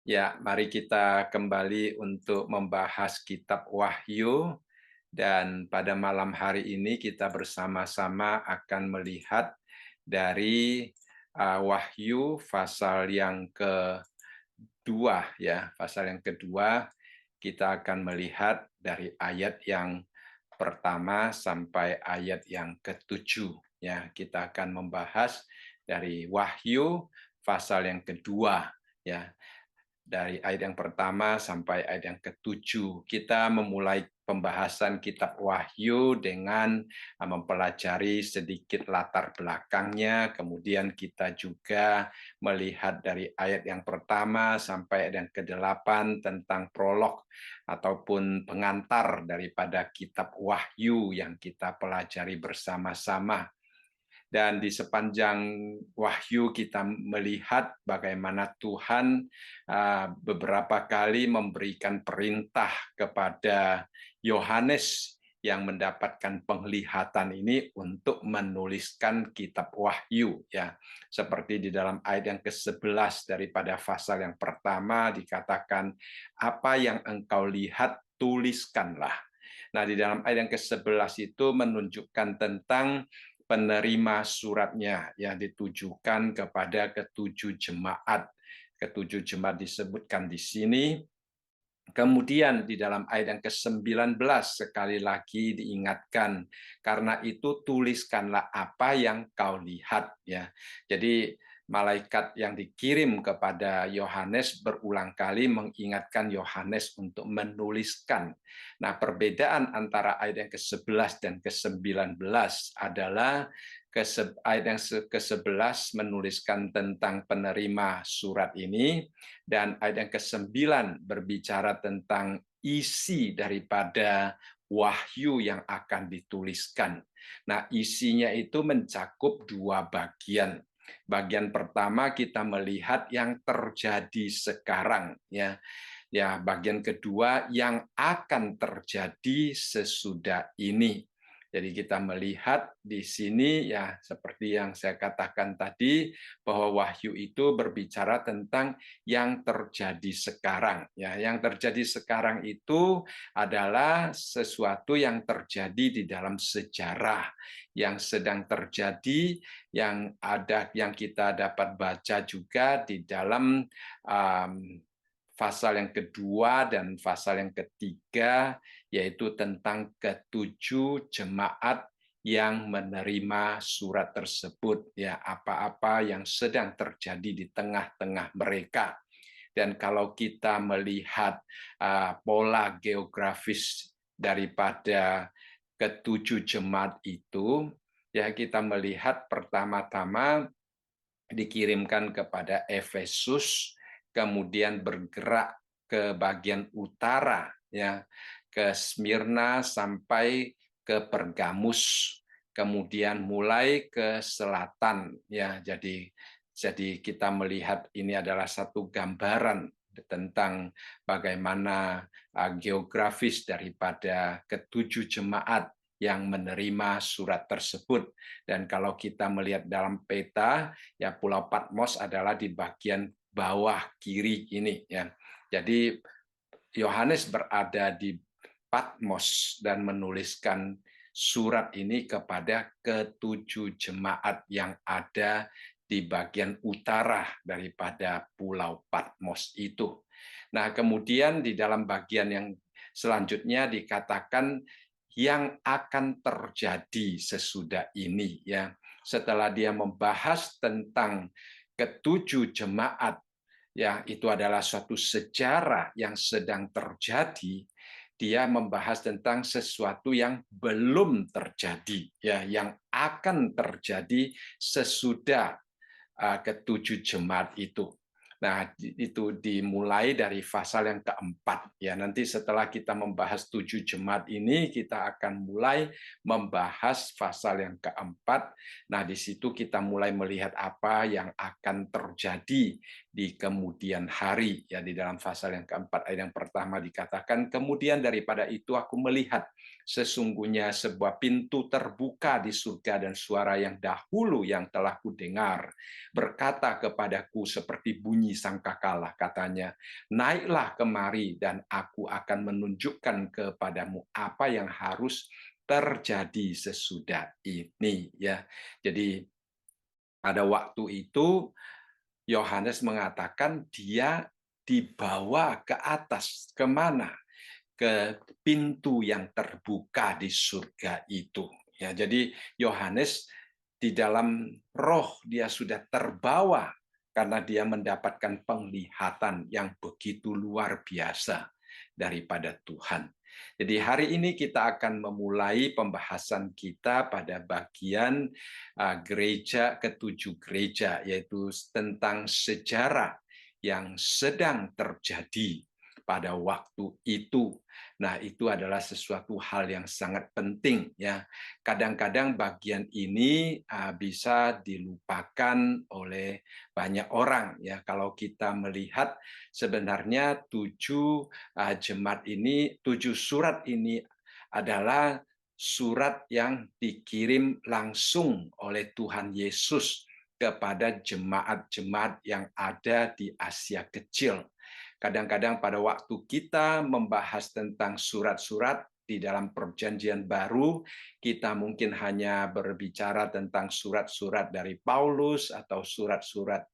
Ya, mari kita kembali untuk membahas kitab Wahyu dan pada malam hari ini kita bersama-sama akan melihat dari Wahyu pasal yang kedua ya, pasal yang kedua kita akan melihat dari ayat yang pertama sampai ayat yang ketujuh ya. Kita akan membahas dari Wahyu pasal yang kedua ya, dari ayat yang pertama sampai ayat yang ketujuh. Kita memulai pembahasan kitab Wahyu dengan mempelajari sedikit latar belakangnya, kemudian kita juga melihat dari ayat yang pertama sampai ayat yang ke-8 tentang prolog ataupun pengantar daripada kitab Wahyu yang kita pelajari bersama-sama. Dan di sepanjang Wahyu kita melihat bagaimana Tuhan beberapa kali memberikan perintah kepada Yohanes yang mendapatkan penglihatan ini untuk menuliskan kitab Wahyu ya. Seperti di dalam ayat yang ke-11 daripada pasal yang pertama dikatakan, apa yang engkau lihat tuliskanlah. Nah, di dalam ayat yang ke-11 itu menunjukkan tentang penerima suratnya yang ditujukan kepada ketujuh jemaat. Ketujuh jemaat disebutkan di sini. Kemudian di dalam ayat yang ke-19 sekali lagi diingatkan, karena itu tuliskanlah apa yang kau lihat ya. Jadi malaikat yang dikirim kepada Yohanes berulang kali mengingatkan Yohanes untuk menuliskan. Nah, perbedaan antara ayat yang ke-11 dan ke-19 adalah ayat yang ke-11 menuliskan tentang penerima surat ini, dan ayat yang ke-9 berbicara tentang isi daripada wahyu yang akan dituliskan. Nah, isinya itu mencakup dua bagian. Bagian pertama kita melihat yang terjadi sekarang ya. Ya, bagian kedua yang akan terjadi sesudah ini. Jadi kita melihat di sini ya seperti yang saya katakan tadi bahwa wahyu itu berbicara tentang yang terjadi sekarang ya. Yang terjadi sekarang itu adalah sesuatu yang terjadi di dalam sejarah yang sedang terjadi, yang kita dapat baca juga di dalam pasal yang kedua dan pasal yang ketiga, yaitu tentang ketujuh jemaat yang menerima surat tersebut, ya apa-apa yang sedang terjadi di tengah-tengah mereka. Dan kalau kita melihat pola geografis daripada ketujuh jemaat itu, ya kita melihat pertama-tama dikirimkan kepada Efesus, kemudian bergerak ke bagian utara ya, ke Smyrna sampai ke Pergamus, kemudian mulai ke selatan ya. Jadi kita melihat ini adalah satu gambaran tentang bagaimana geografis daripada ketujuh jemaat yang menerima surat tersebut. Dan kalau kita melihat dalam peta, ya Pulau Patmos adalah di bagian bawah kiri ini ya. Jadi Yohanes berada di Patmos dan menuliskan surat ini kepada ketujuh jemaat yang ada di bagian utara daripada Pulau Patmos itu. Nah, kemudian di dalam bagian yang selanjutnya dikatakan yang akan terjadi sesudah ini ya. Setelah dia membahas tentang ketujuh jemaat, ya itu adalah suatu sejarah yang sedang terjadi, dia membahas tentang sesuatu yang belum terjadi ya, yang akan terjadi sesudah ketujuh jemaat itu. Nah, itu dimulai dari pasal yang keempat. Ya, nanti setelah kita membahas tujuh jemaat ini, kita akan mulai membahas pasal yang keempat. Nah, di situ kita mulai melihat apa yang akan terjadi di kemudian hari. Ya, di dalam pasal yang keempat ayat yang pertama dikatakan, kemudian daripada itu aku melihat sesungguhnya sebuah pintu terbuka di surga, dan suara yang dahulu yang telah kudengar berkata kepadaku seperti bunyi sangkakala, katanya, naiklah kemari dan aku akan menunjukkan kepadamu apa yang harus terjadi sesudah ini. Ya, jadi pada waktu itu Yohanes mengatakan dia dibawa ke atas, kemana? Ke pintu yang terbuka di surga itu. Ya, jadi Yohanes di dalam roh dia sudah terbawa karena dia mendapatkan penglihatan yang begitu luar biasa daripada Tuhan. Jadi hari ini kita akan memulai pembahasan kita pada bagian gereja ketujuh gereja, yaitu tentang sejarah yang sedang terjadi pada waktu itu. Nah, itu adalah sesuatu hal yang sangat penting ya. Kadang-kadang bagian ini bisa dilupakan oleh banyak orang ya. Kalau kita melihat sebenarnya tujuh surat ini adalah surat yang dikirim langsung oleh Tuhan Yesus kepada jemaat-jemaat yang ada di Asia Kecil. Kadang-kadang pada waktu kita membahas tentang surat-surat di dalam Perjanjian Baru, kita mungkin hanya berbicara tentang surat-surat dari Paulus atau surat-surat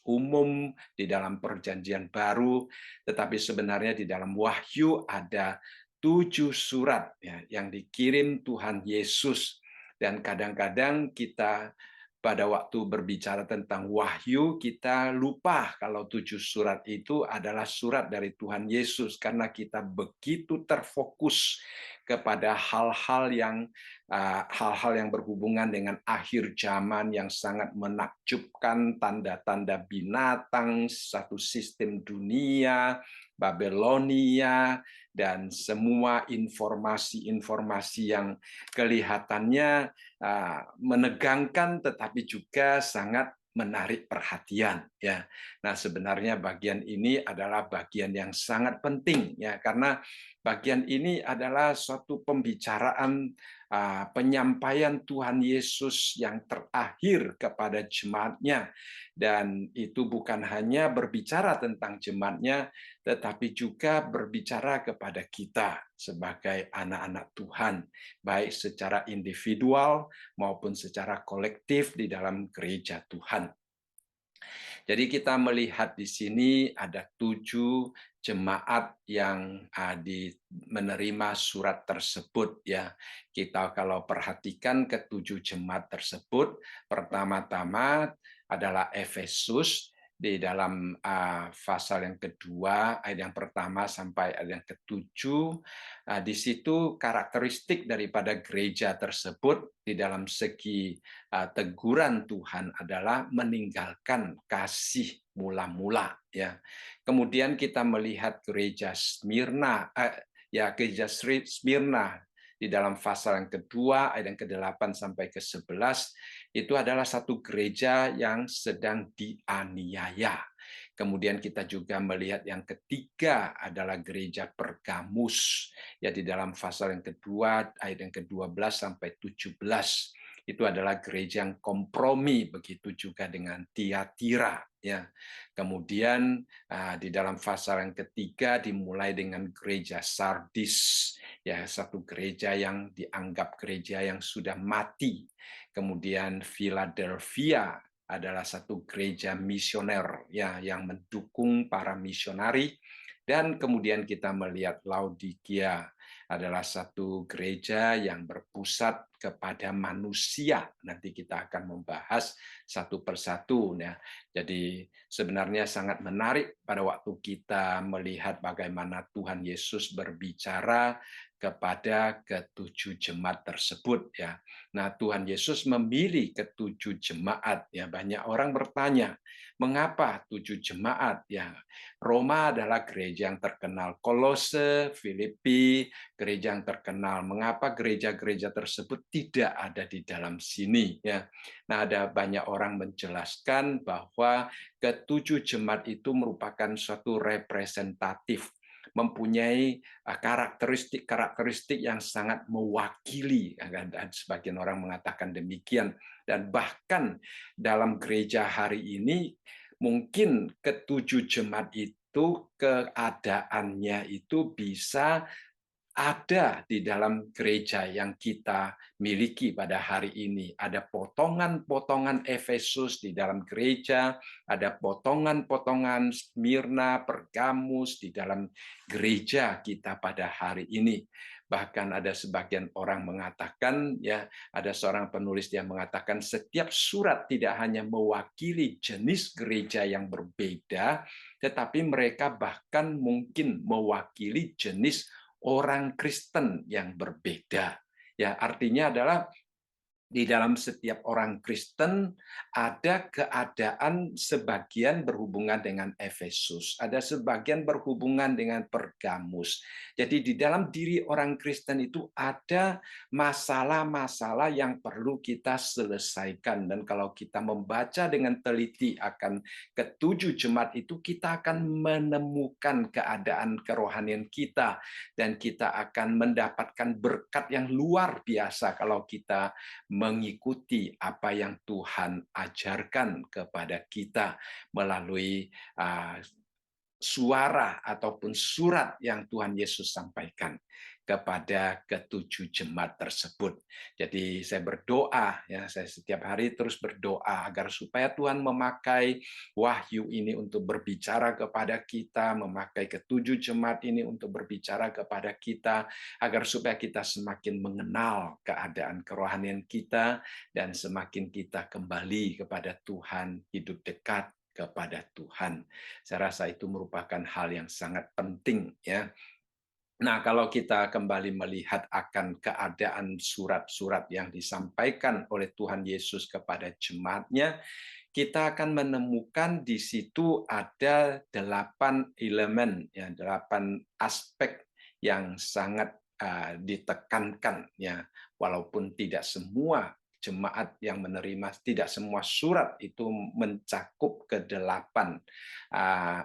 umum di dalam Perjanjian Baru, tetapi sebenarnya di dalam Wahyu ada 7 surat ya, yang dikirim Tuhan Yesus. Dan kadang-kadang kita pada waktu berbicara tentang wahyu, kita lupa kalau 7 surat itu adalah surat dari Tuhan Yesus, karena kita begitu terfokus kepada hal-hal yang berhubungan dengan akhir zaman yang sangat menakjubkan, tanda-tanda binatang, satu sistem dunia, Babelonia, dan semua informasi-informasi yang kelihatannya menegangkan tetapi juga sangat menarik perhatian ya. Nah, sebenarnya bagian ini adalah bagian yang sangat penting ya, karena bagian ini adalah suatu pembicaraan penyampaian Tuhan Yesus yang terakhir kepada jemaatnya, dan itu bukan hanya berbicara tentang jemaatnya tetapi juga berbicara kepada kita sebagai anak-anak Tuhan, baik secara individual maupun secara kolektif di dalam gereja Tuhan. Jadi kita melihat di sini ada 7 jemaat yang menerima surat tersebut ya. Kita kalau perhatikan ke-7 jemaat tersebut, pertama-tama adalah Efesus di dalam pasal yang kedua ayat yang pertama sampai ayat yang ke-7. Di situ karakteristik daripada gereja tersebut di dalam segi teguran Tuhan adalah meninggalkan kasih mula-mula ya. Kemudian kita melihat gereja Smyrna di dalam pasal yang kedua ayat yang ke-8 sampai ke-11 itu adalah satu gereja yang sedang dianiaya. Kemudian kita juga melihat yang ketiga adalah gereja Pergamus ya, di dalam pasal yang kedua ayat yang ke-12 sampai 17. Itu adalah gereja yang kompromi, begitu juga dengan Tiatira ya. Kemudian di dalam pasal yang ketiga dimulai dengan gereja Sardis ya, satu gereja yang dianggap gereja yang sudah mati. Kemudian Philadelphia adalah satu gereja misioner ya, yang mendukung para misionari. Dan kemudian kita melihat Laodikia adalah satu gereja yang berpusat kepada manusia. Nanti kita akan membahas satu persatu ya. Jadi sebenarnya sangat menarik pada waktu kita melihat bagaimana Tuhan Yesus berbicara kepada ke-7 jemaat tersebut ya. Nah, Tuhan Yesus memilih ke-7 jemaat ya. Banyak orang bertanya, mengapa 7 jemaat ya? Roma adalah gereja yang terkenal, Kolose, Filipi, gereja yang terkenal. Mengapa gereja-gereja tersebut tidak ada di dalam sini ya. Nah, ada banyak orang menjelaskan bahwa ketujuh jemaat itu merupakan suatu representatif, mempunyai karakteristik-karakteristik yang sangat mewakili. Dan sebagian orang mengatakan demikian. Dan bahkan dalam gereja hari ini, mungkin ketujuh jemaat itu keadaannya itu bisa ada di dalam gereja yang kita miliki pada hari ini. Ada potongan-potongan Efesus di dalam gereja, ada potongan-potongan Smyrna, Pergamus di dalam gereja kita pada hari ini. Bahkan ada sebagian orang mengatakan, ya, ada seorang penulis yang mengatakan setiap surat tidak hanya mewakili jenis gereja yang berbeda, tetapi mereka bahkan mungkin mewakili jenis orang Kristen yang berbeda. Ya, artinya adalah di dalam setiap orang Kristen ada keadaan sebagian berhubungan dengan Efesus, ada sebagian berhubungan dengan Pergamus. Jadi di dalam diri orang Kristen itu ada masalah-masalah yang perlu kita selesaikan. Dan kalau kita membaca dengan teliti akan ketujuh jemaat itu, kita akan menemukan keadaan kerohanian kita dan kita akan mendapatkan berkat yang luar biasa kalau kita mengikuti apa yang Tuhan ajarkan kepada kita melalui suara ataupun surat yang Tuhan Yesus sampaikan kepada ketujuh jemaat tersebut. Jadi saya berdoa, ya, saya setiap hari terus berdoa agar supaya Tuhan memakai wahyu ini untuk berbicara kepada kita, memakai ketujuh jemaat ini untuk berbicara kepada kita, agar supaya kita semakin mengenal keadaan kerohanian kita dan semakin kita kembali kepada Tuhan, hidup dekat kepada Tuhan. Saya rasa itu merupakan hal yang sangat penting, ya. Nah, kalau kita kembali melihat akan keadaan surat-surat yang disampaikan oleh Tuhan Yesus kepada jemaatnya, kita akan menemukan di situ ada 8 elemen, ya, 8 aspek yang sangat ditekankan, ya, walaupun tidak semua jemaat yang menerima, tidak semua surat itu mencakup ke-8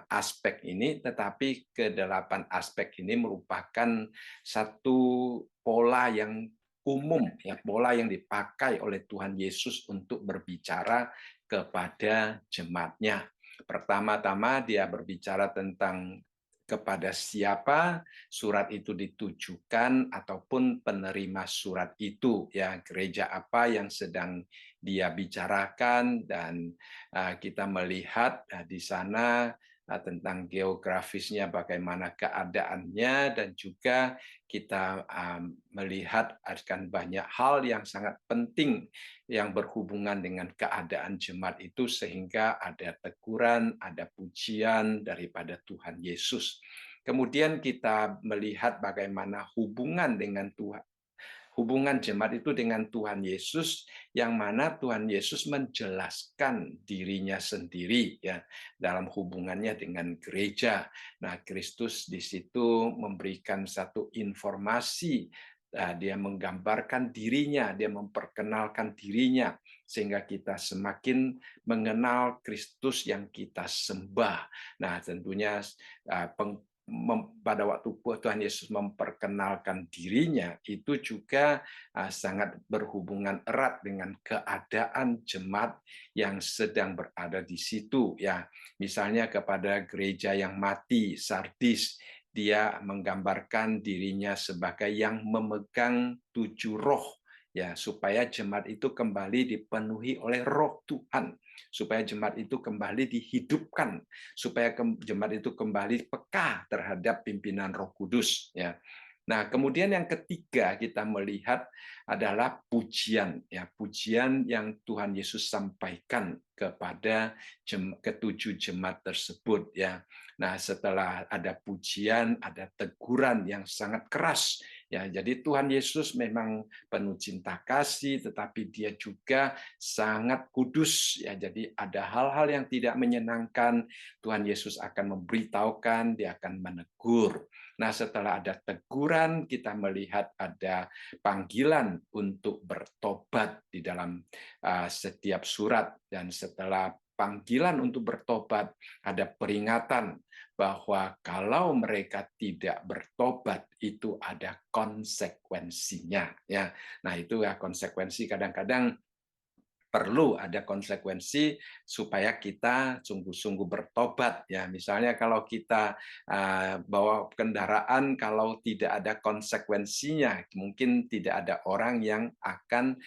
aspek ini, tetapi ke-8 aspek ini merupakan satu pola yang umum, ya, pola yang dipakai oleh Tuhan Yesus untuk berbicara kepada jemaatnya. Pertama-tama dia berbicara tentang kepada siapa surat itu ditujukan ataupun penerima surat itu, ya, gereja apa yang sedang dia bicarakan. Dan kita melihat di sana tentang geografisnya, bagaimana keadaannya, dan juga kita melihat akan banyak hal yang sangat penting yang berhubungan dengan keadaan jemaat itu, sehingga ada teguran, ada pujian daripada Tuhan Yesus. Kemudian kita melihat bagaimana hubungan dengan Tuhan, hubungan jemaat itu dengan Tuhan Yesus, yang mana Tuhan Yesus menjelaskan dirinya sendiri, ya, dalam hubungannya dengan gereja. Nah, Kristus di situ memberikan satu informasi, dia menggambarkan dirinya, dia memperkenalkan dirinya, sehingga kita semakin mengenal Kristus yang kita sembah. Nah, tentunya pada waktu Tuhan Yesus memperkenalkan dirinya, itu juga sangat berhubungan erat dengan keadaan jemaat yang sedang berada di situ, ya. Misalnya kepada gereja yang mati, Sardis, dia menggambarkan dirinya sebagai yang memegang 7 roh, ya, supaya jemaat itu kembali dipenuhi oleh roh Tuhan, supaya jemaat itu kembali dihidupkan, supaya jemaat itu kembali peka terhadap pimpinan Roh Kudus, ya. Nah, kemudian yang ketiga kita melihat adalah pujian, ya, pujian yang Tuhan Yesus sampaikan kepada ketujuh jemaat tersebut, ya. Nah, setelah ada pujian, ada teguran yang sangat keras Ya, jadi Tuhan Yesus memang penuh cinta kasih, tetapi Dia juga sangat kudus. Ya, jadi ada hal-hal yang tidak menyenangkan, Tuhan Yesus akan memberitahukan, Dia akan menegur. Nah, setelah ada teguran, kita melihat ada panggilan untuk bertobat di dalam setiap surat, dan setelah panggilan untuk bertobat, ada peringatan bahwa kalau mereka tidak bertobat itu ada konsekuensinya, ya. Nah, itu ya konsekuensi, kadang-kadang perlu ada konsekuensi supaya kita sungguh-sungguh bertobat, ya. Misalnya kalau kita bawa kendaraan, kalau tidak ada konsekuensinya, mungkin tidak ada orang yang akan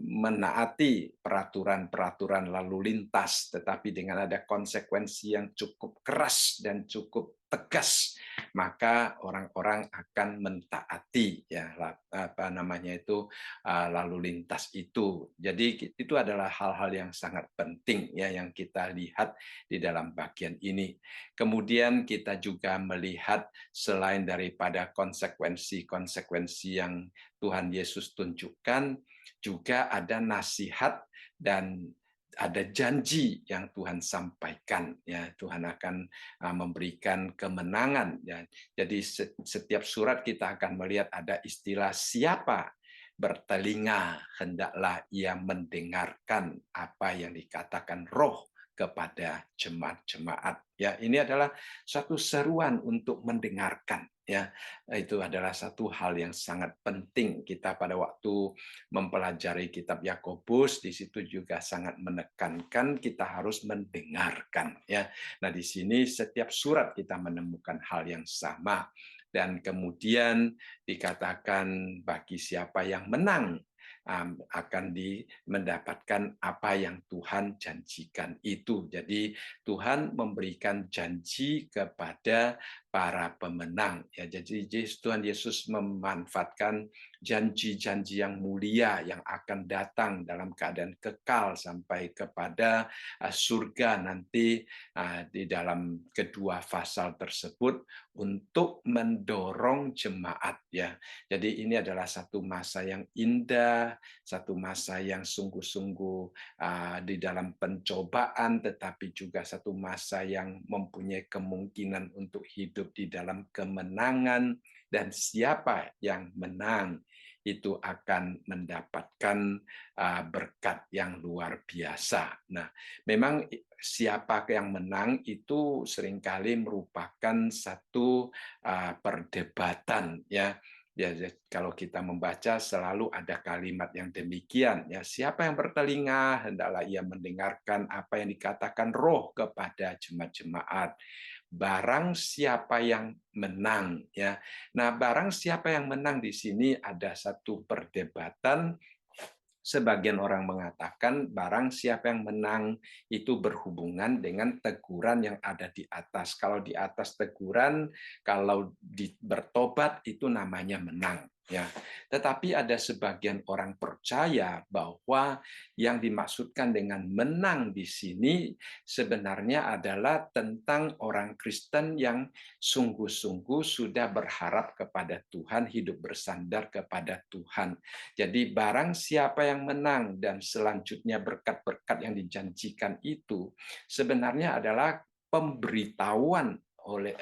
menaati peraturan-peraturan lalu lintas. Tetapi dengan ada konsekuensi yang cukup keras dan cukup tegas, maka orang-orang akan mentaati, ya, apa namanya itu, lalu lintas itu. Jadi itu adalah hal-hal yang sangat penting, ya, yang kita lihat di dalam bagian ini. Kemudian kita juga melihat selain daripada konsekuensi-konsekuensi yang Tuhan Yesus tunjukkan, juga ada nasihat dan ada janji yang Tuhan sampaikan, ya. Tuhan akan memberikan kemenangan, ya. Jadi setiap surat kita akan melihat ada istilah siapa bertelinga, hendaklah ia mendengarkan apa yang dikatakan Roh kepada jemaat-jemaat. Ya, ini adalah satu seruan untuk mendengarkan. Ya, itu adalah satu hal yang sangat penting. Kita pada waktu mempelajari kitab Yakobus, di situ juga sangat menekankan kita harus mendengarkan. Ya, nah di sini setiap surat kita menemukan hal yang sama. Dan kemudian dikatakan bagi siapa yang menang akan mendapatkan apa yang Tuhan janjikan itu. Jadi Tuhan memberikan janji kepada para pemenang. Ya, jadi Tuhan Yesus memanfaatkan janji-janji yang mulia yang akan datang dalam keadaan kekal sampai kepada surga nanti di dalam kedua pasal tersebut untuk mendorong jemaat, ya. Jadi ini adalah satu masa yang indah, satu masa yang sungguh-sungguh di dalam pencobaan, tetapi juga satu masa yang mempunyai kemungkinan untuk hidup di dalam kemenangan, dan siapa yang menang itu akan mendapatkan berkat yang luar biasa. Nah, memang siapa yang menang itu seringkali merupakan satu perdebatan, ya. Ya, kalau kita membaca selalu ada kalimat yang demikian, ya, siapa yang bertelinga hendaklah ia mendengarkan apa yang dikatakan Roh kepada jemaat-jemaat. Barang siapa yang menang, ya. Nah, barang siapa yang menang di sini ada satu perdebatan. Sebagian orang mengatakan barang siapa yang menang itu berhubungan dengan teguran yang ada di atas. Kalau di atas teguran, kalau bertobat itu namanya menang. Ya, tetapi ada sebagian orang percaya bahwa yang dimaksudkan dengan menang di sini sebenarnya adalah tentang orang Kristen yang sungguh-sungguh sudah berharap kepada Tuhan, hidup bersandar kepada Tuhan. Jadi barang siapa yang menang dan selanjutnya berkat-berkat yang dijanjikan itu sebenarnya adalah pemberitahuan oleh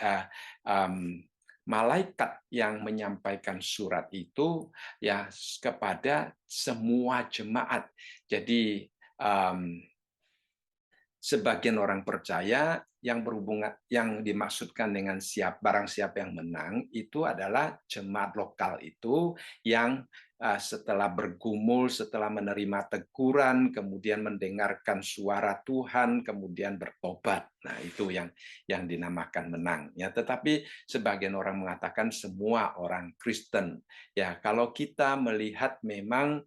malaikat yang menyampaikan surat itu, ya, kepada semua jemaat. Jadi sebagian orang percaya yang berhubungan, yang dimaksudkan dengan barang siapa yang menang itu adalah jemaat lokal itu yang setelah bergumul, setelah menerima teguran, kemudian mendengarkan suara Tuhan, kemudian bertobat. Nah, itu yang dinamakan menang. Ya, tetapi sebagian orang mengatakan semua orang Kristen. Ya, kalau kita melihat memang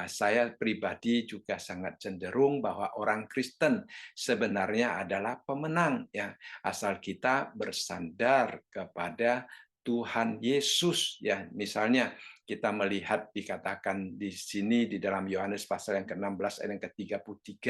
saya pribadi juga sangat cenderung bahwa orang Kristen sebenarnya adalah pemenang, ya, asal kita bersandar kepada Tuhan Yesus, ya. Misalnya kita melihat dikatakan di sini di dalam Yohanes pasal yang ke-16 ayat yang ke-33,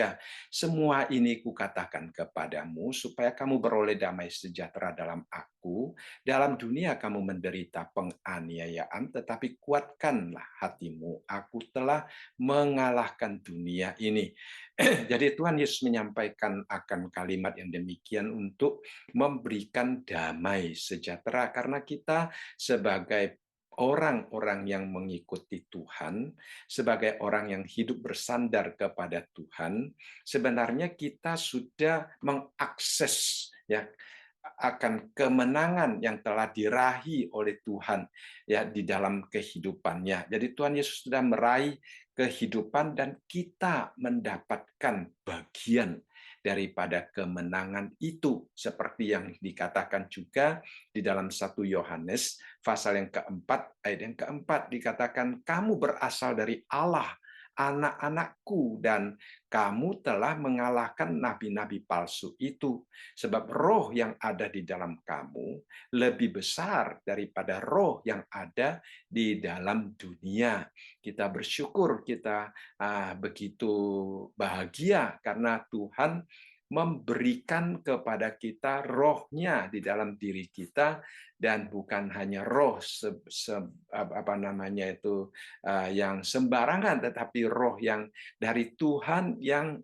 semua ini kukatakan kepadamu supaya kamu beroleh damai sejahtera dalam aku. Dalam dunia kamu menderita penganiayaan, tetapi kuatkanlah hatimu. Aku telah mengalahkan dunia ini. Jadi Tuhan Yesus menyampaikan akan kalimat yang demikian untuk memberikan damai sejahtera, karena kita sebagai orang-orang yang mengikuti Tuhan, sebagai orang yang hidup bersandar kepada Tuhan, sebenarnya kita sudah mengakses ya akan kemenangan yang telah diraih oleh Tuhan ya di dalam kehidupannya. Jadi Tuhan Yesus sudah meraih kehidupan dan kita mendapatkan bagian daripada kemenangan itu, seperti yang dikatakan juga di dalam 1 Yohanes pasal yang keempat ayat yang keempat, dikatakan kamu berasal dari Allah, anak-anakku, dan kamu telah mengalahkan nabi-nabi palsu itu, sebab roh yang ada di dalam kamu lebih besar daripada roh yang ada di dalam dunia. Kita bersyukur, kita begitu bahagia karena Tuhan memberikan kepada kita rohnya di dalam diri kita, dan bukan hanya roh yang sembarangan, tetapi roh yang dari Tuhan yang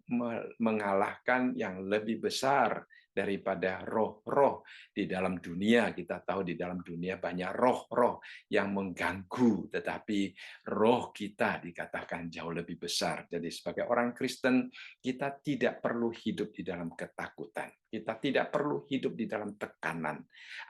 mengalahkan yang lebih besar daripada roh-roh di dalam dunia. Kita tahu di dalam dunia banyak roh-roh yang mengganggu, tetapi roh kita dikatakan jauh lebih besar. Jadi sebagai orang Kristen, kita tidak perlu hidup di dalam ketakutan. Kita tidak perlu hidup di dalam tekanan.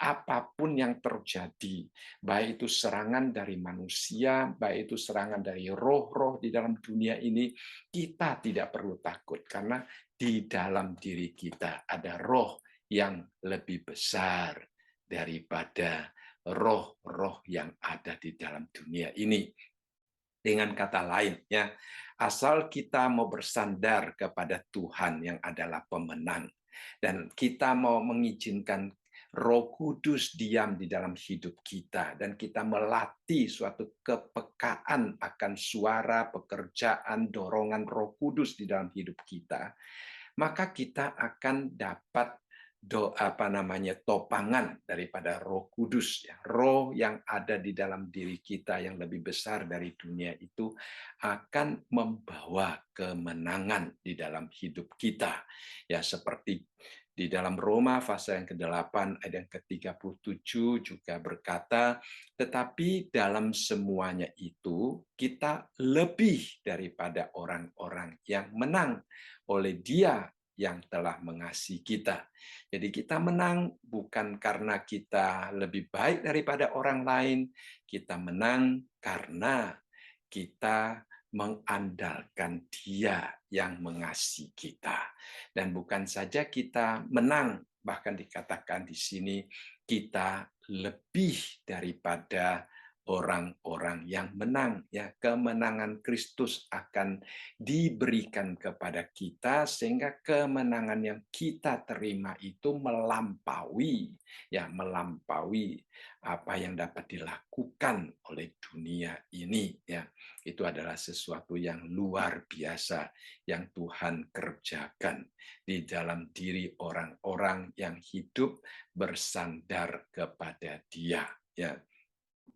Apapun yang terjadi, baik itu serangan dari manusia, baik itu serangan dari roh-roh di dalam dunia ini, kita tidak perlu takut, karena di dalam diri kita ada roh yang lebih besar daripada roh-roh yang ada di dalam dunia ini. Dengan kata lain, ya, asal kita mau bersandar kepada Tuhan yang adalah pemenang, dan kita mau mengizinkan Roh Kudus diam di dalam hidup kita, dan kita melatih suatu kepekaan akan suara, pekerjaan, dorongan Roh Kudus di dalam hidup kita, maka kita akan dapat topangan daripada Roh Kudus, ya. Roh yang ada di dalam diri kita yang lebih besar dari dunia itu akan membawa kemenangan di dalam hidup kita. Ya, seperti di dalam Roma pasal yang ke-8 ayat yang ke-37 juga berkata, tetapi dalam semuanya itu kita lebih daripada orang-orang yang menang oleh Dia yang telah mengasihi kita. Jadi kita menang bukan karena kita lebih baik daripada orang lain, kita menang karena kita mengandalkan Dia yang mengasihi kita. Dan bukan saja kita menang, bahkan dikatakan di sini kita lebih daripada orang-orang yang menang, ya. Kemenangan Kristus akan diberikan kepada kita sehingga kemenangan yang kita terima itu melampaui apa yang dapat dilakukan oleh dunia ini, ya. Itu adalah sesuatu yang luar biasa yang Tuhan kerjakan di dalam diri orang-orang yang hidup bersandar kepada Dia, ya.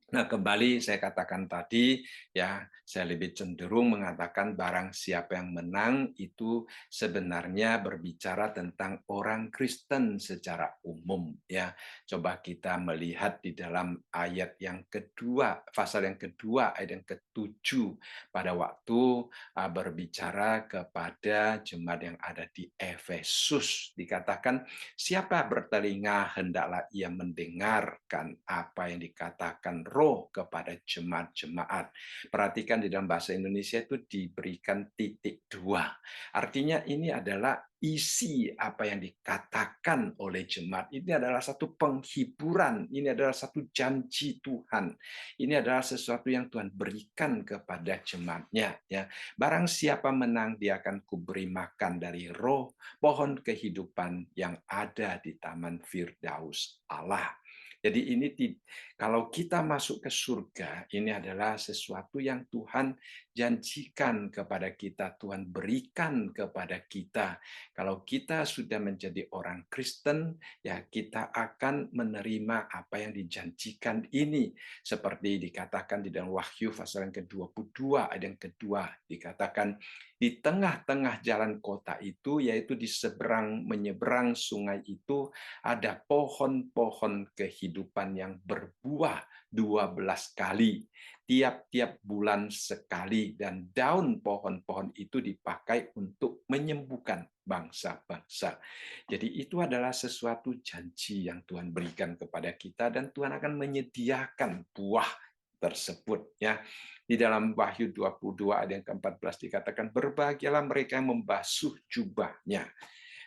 Nah, kembali saya katakan tadi, ya, saya lebih cenderung mengatakan barang siapa yang menang itu sebenarnya berbicara tentang orang Kristen secara umum, ya. Coba kita melihat di dalam ayat yang kedua, pasal yang kedua, ayat yang ke-7, pada waktu berbicara kepada jemaat yang ada di Efesus, dikatakan, siapa bertelinga hendaklah ia mendengarkan apa yang dikatakan Roh kepada jemaat-jemaat. Perhatikan di dalam bahasa Indonesia itu diberikan titik dua. Artinya ini adalah isi apa yang dikatakan oleh jemaat. Ini adalah satu penghiburan, ini adalah satu janji Tuhan. Ini adalah sesuatu yang Tuhan berikan kepada jemaatnya, ya. Barang siapa menang, dia akan kuberi makan dari roh pohon kehidupan yang ada di Taman Firdaus Allah. Jadi ini kalau kita masuk ke surga, ini adalah sesuatu yang Tuhan janjikan kepada kita, Tuhan berikan kepada kita. Kalau kita sudah menjadi orang Kristen, ya kita akan menerima apa yang dijanjikan ini. Seperti dikatakan di dalam Wahyu pasal yang ke-22 ayat yang kedua, dikatakan di tengah-tengah jalan kota itu, yaitu di seberang menyeberang sungai itu, ada pohon-pohon kehidupan yang berbuah 12 kali, tiap-tiap bulan sekali, dan daun pohon-pohon itu dipakai untuk menyembuhkan bangsa-bangsa. Jadi itu adalah sesuatu janji yang Tuhan berikan kepada kita, dan Tuhan akan menyediakan buah tersebut, ya. Di dalam Wahyu 22 ayat yang ke-14 dikatakan, berbahagialah mereka yang membasuh jubahnya,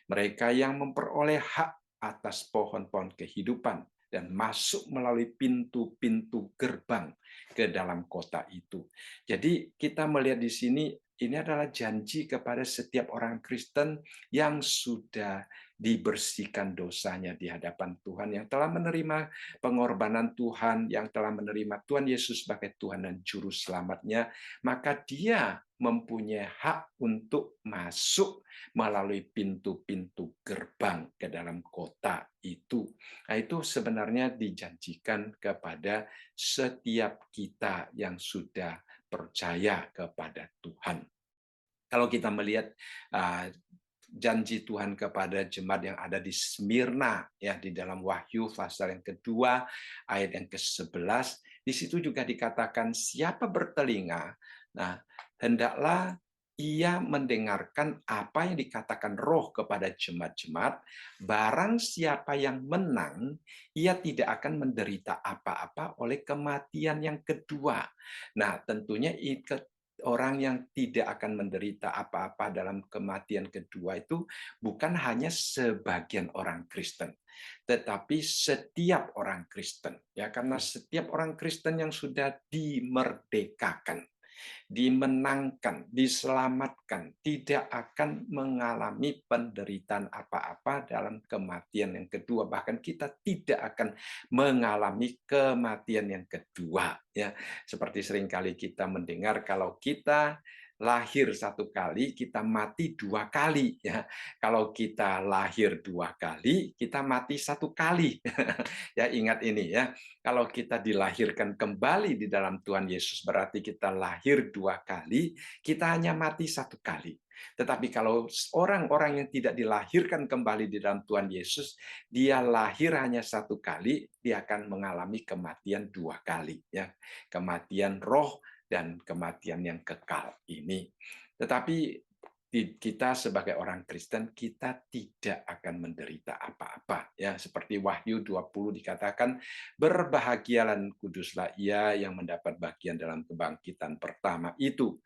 mereka yang memperoleh hak atas pohon-pohon kehidupan dan masuk melalui pintu-pintu gerbang ke dalam kota itu. Jadi kita melihat di sini, ini adalah janji kepada setiap orang Kristen yang sudah dibersihkan dosanya di hadapan Tuhan, yang telah menerima pengorbanan Tuhan, yang telah menerima Tuhan Yesus sebagai Tuhan dan Juru Selamatnya, maka dia mempunyai hak untuk masuk melalui pintu-pintu gerbang ke dalam kota itu. Nah, itu sebenarnya dijanjikan kepada setiap kita yang sudah percaya kepada Tuhan. Kalau kita melihat janji Tuhan kepada jemaat yang ada di Smyrna, ya, di dalam Wahyu pasal yang kedua ayat yang ke-11, di situ juga dikatakan siapa bertelinga, nah hendaklah ia mendengarkan apa yang dikatakan Roh kepada jemaat-jemaat. Barang siapa yang menang, ia tidak akan menderita apa-apa oleh kematian yang kedua. Nah, tentunya orang yang tidak akan menderita apa-apa dalam kematian kedua itu bukan hanya sebagian orang Kristen, tetapi setiap orang Kristen, ya, karena setiap orang Kristen yang sudah dimerdekakan, dimenangkan, diselamatkan, tidak akan mengalami penderitaan apa-apa dalam kematian yang kedua. Bahkan kita tidak akan mengalami kematian yang kedua. Ya, seperti seringkali kita mendengar kalau kita lahir satu kali, kita mati dua kali. Ya, kalau kita lahir dua kali, kita mati satu kali. Ya, ingat ini ya. Kalau kita dilahirkan kembali di dalam Tuhan Yesus, berarti kita lahir dua kali, kita hanya mati satu kali. Tetapi kalau orang-orang yang tidak dilahirkan kembali di dalam Tuhan Yesus, dia lahir hanya satu kali, dia akan mengalami kematian dua kali, ya, kematian roh dan kematian yang kekal ini. Tetapi kita sebagai orang Kristen, kita tidak akan menderita apa-apa, ya, seperti Wahyu 20 dikatakan, berbahagialah dan kuduslah ia yang mendapat bagian dalam kebangkitan pertama itu.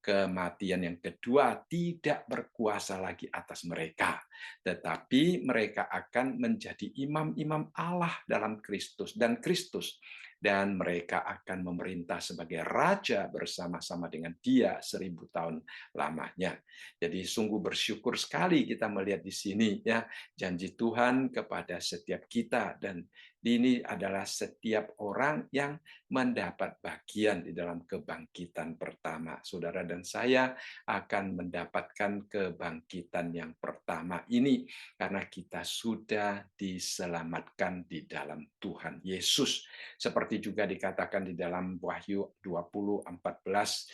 Kematian yang kedua tidak berkuasa lagi atas mereka, tetapi mereka akan menjadi imam-imam Allah dalam Kristus, dan mereka akan memerintah sebagai raja bersama-sama dengan Dia 1000 tahun lamanya. Jadi sungguh bersyukur sekali kita melihat di sini, ya, janji Tuhan kepada setiap kita, dan ini adalah setiap orang yang mendapat bagian di dalam kebangkitan pertama. Saudara dan saya akan mendapatkan kebangkitan yang pertama ini karena kita sudah diselamatkan di dalam Tuhan Yesus. Seperti juga dikatakan di dalam Wahyu 20:14,